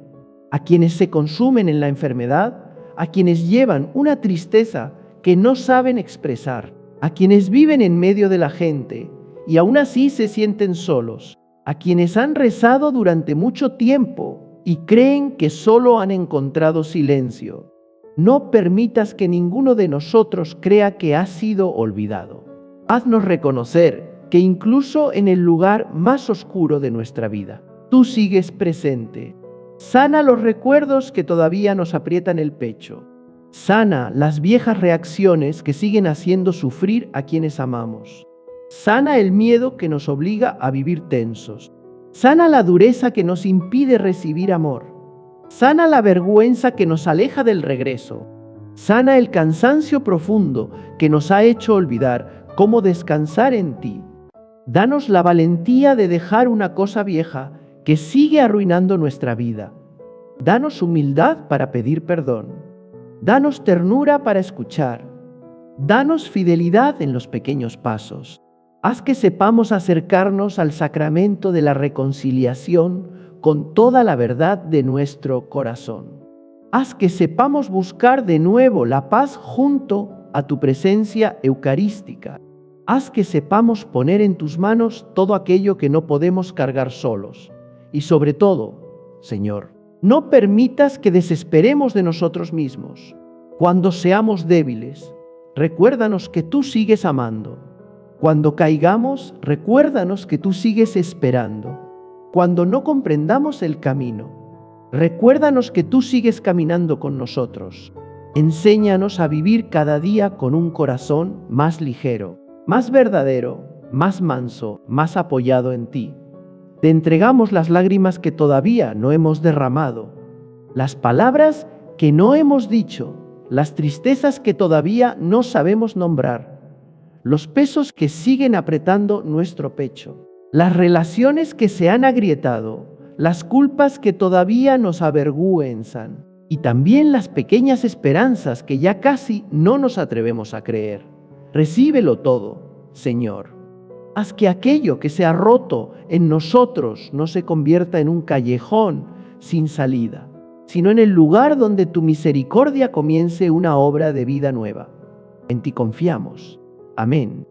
a quienes se consumen en la enfermedad, a quienes llevan una tristeza que no saben expresar, a quienes viven en medio de la gente y aún así se sienten solos, a quienes han rezado durante mucho tiempo y creen que solo han encontrado silencio. No permitas que ninguno de nosotros crea que ha sido olvidado. Haznos reconocer que incluso en el lugar más oscuro de nuestra vida, tú sigues presente. Sana los recuerdos que todavía nos aprietan el pecho. Sana las viejas reacciones que siguen haciendo sufrir a quienes amamos. Sana el miedo que nos obliga a vivir tensos. Sana la dureza que nos impide recibir amor. Sana la vergüenza que nos aleja del regreso. Sana el cansancio profundo que nos ha hecho olvidar cómo descansar en ti. Danos la valentía de dejar una cosa vieja que sigue arruinando nuestra vida. Danos humildad para pedir perdón. Danos ternura para escuchar. Danos fidelidad en los pequeños pasos. Haz que sepamos acercarnos al sacramento de la reconciliación con toda la verdad de nuestro corazón. Haz que sepamos buscar de nuevo la paz junto a tu presencia eucarística. Haz que sepamos poner en tus manos todo aquello que no podemos cargar solos. Y sobre todo, Señor, no permitas que desesperemos de nosotros mismos. Cuando seamos débiles, recuérdanos que tú sigues amando. Cuando caigamos, recuérdanos que tú sigues esperando. Cuando no comprendamos el camino, recuérdanos que tú sigues caminando con nosotros. Enséñanos a vivir cada día con un corazón más ligero, más verdadero, más manso, más apoyado en ti. Te entregamos las lágrimas que todavía no hemos derramado, las palabras que no hemos dicho, las tristezas que todavía no sabemos nombrar, los pesos que siguen apretando nuestro pecho, las relaciones que se han agrietado, las culpas que todavía nos avergüenzan y también las pequeñas esperanzas que ya casi no nos atrevemos a creer. Recíbelo todo, Señor. Haz que aquello que se ha roto en nosotros no se convierta en un callejón sin salida, sino en el lugar donde tu misericordia comience una obra de vida nueva. En ti confiamos. Amén.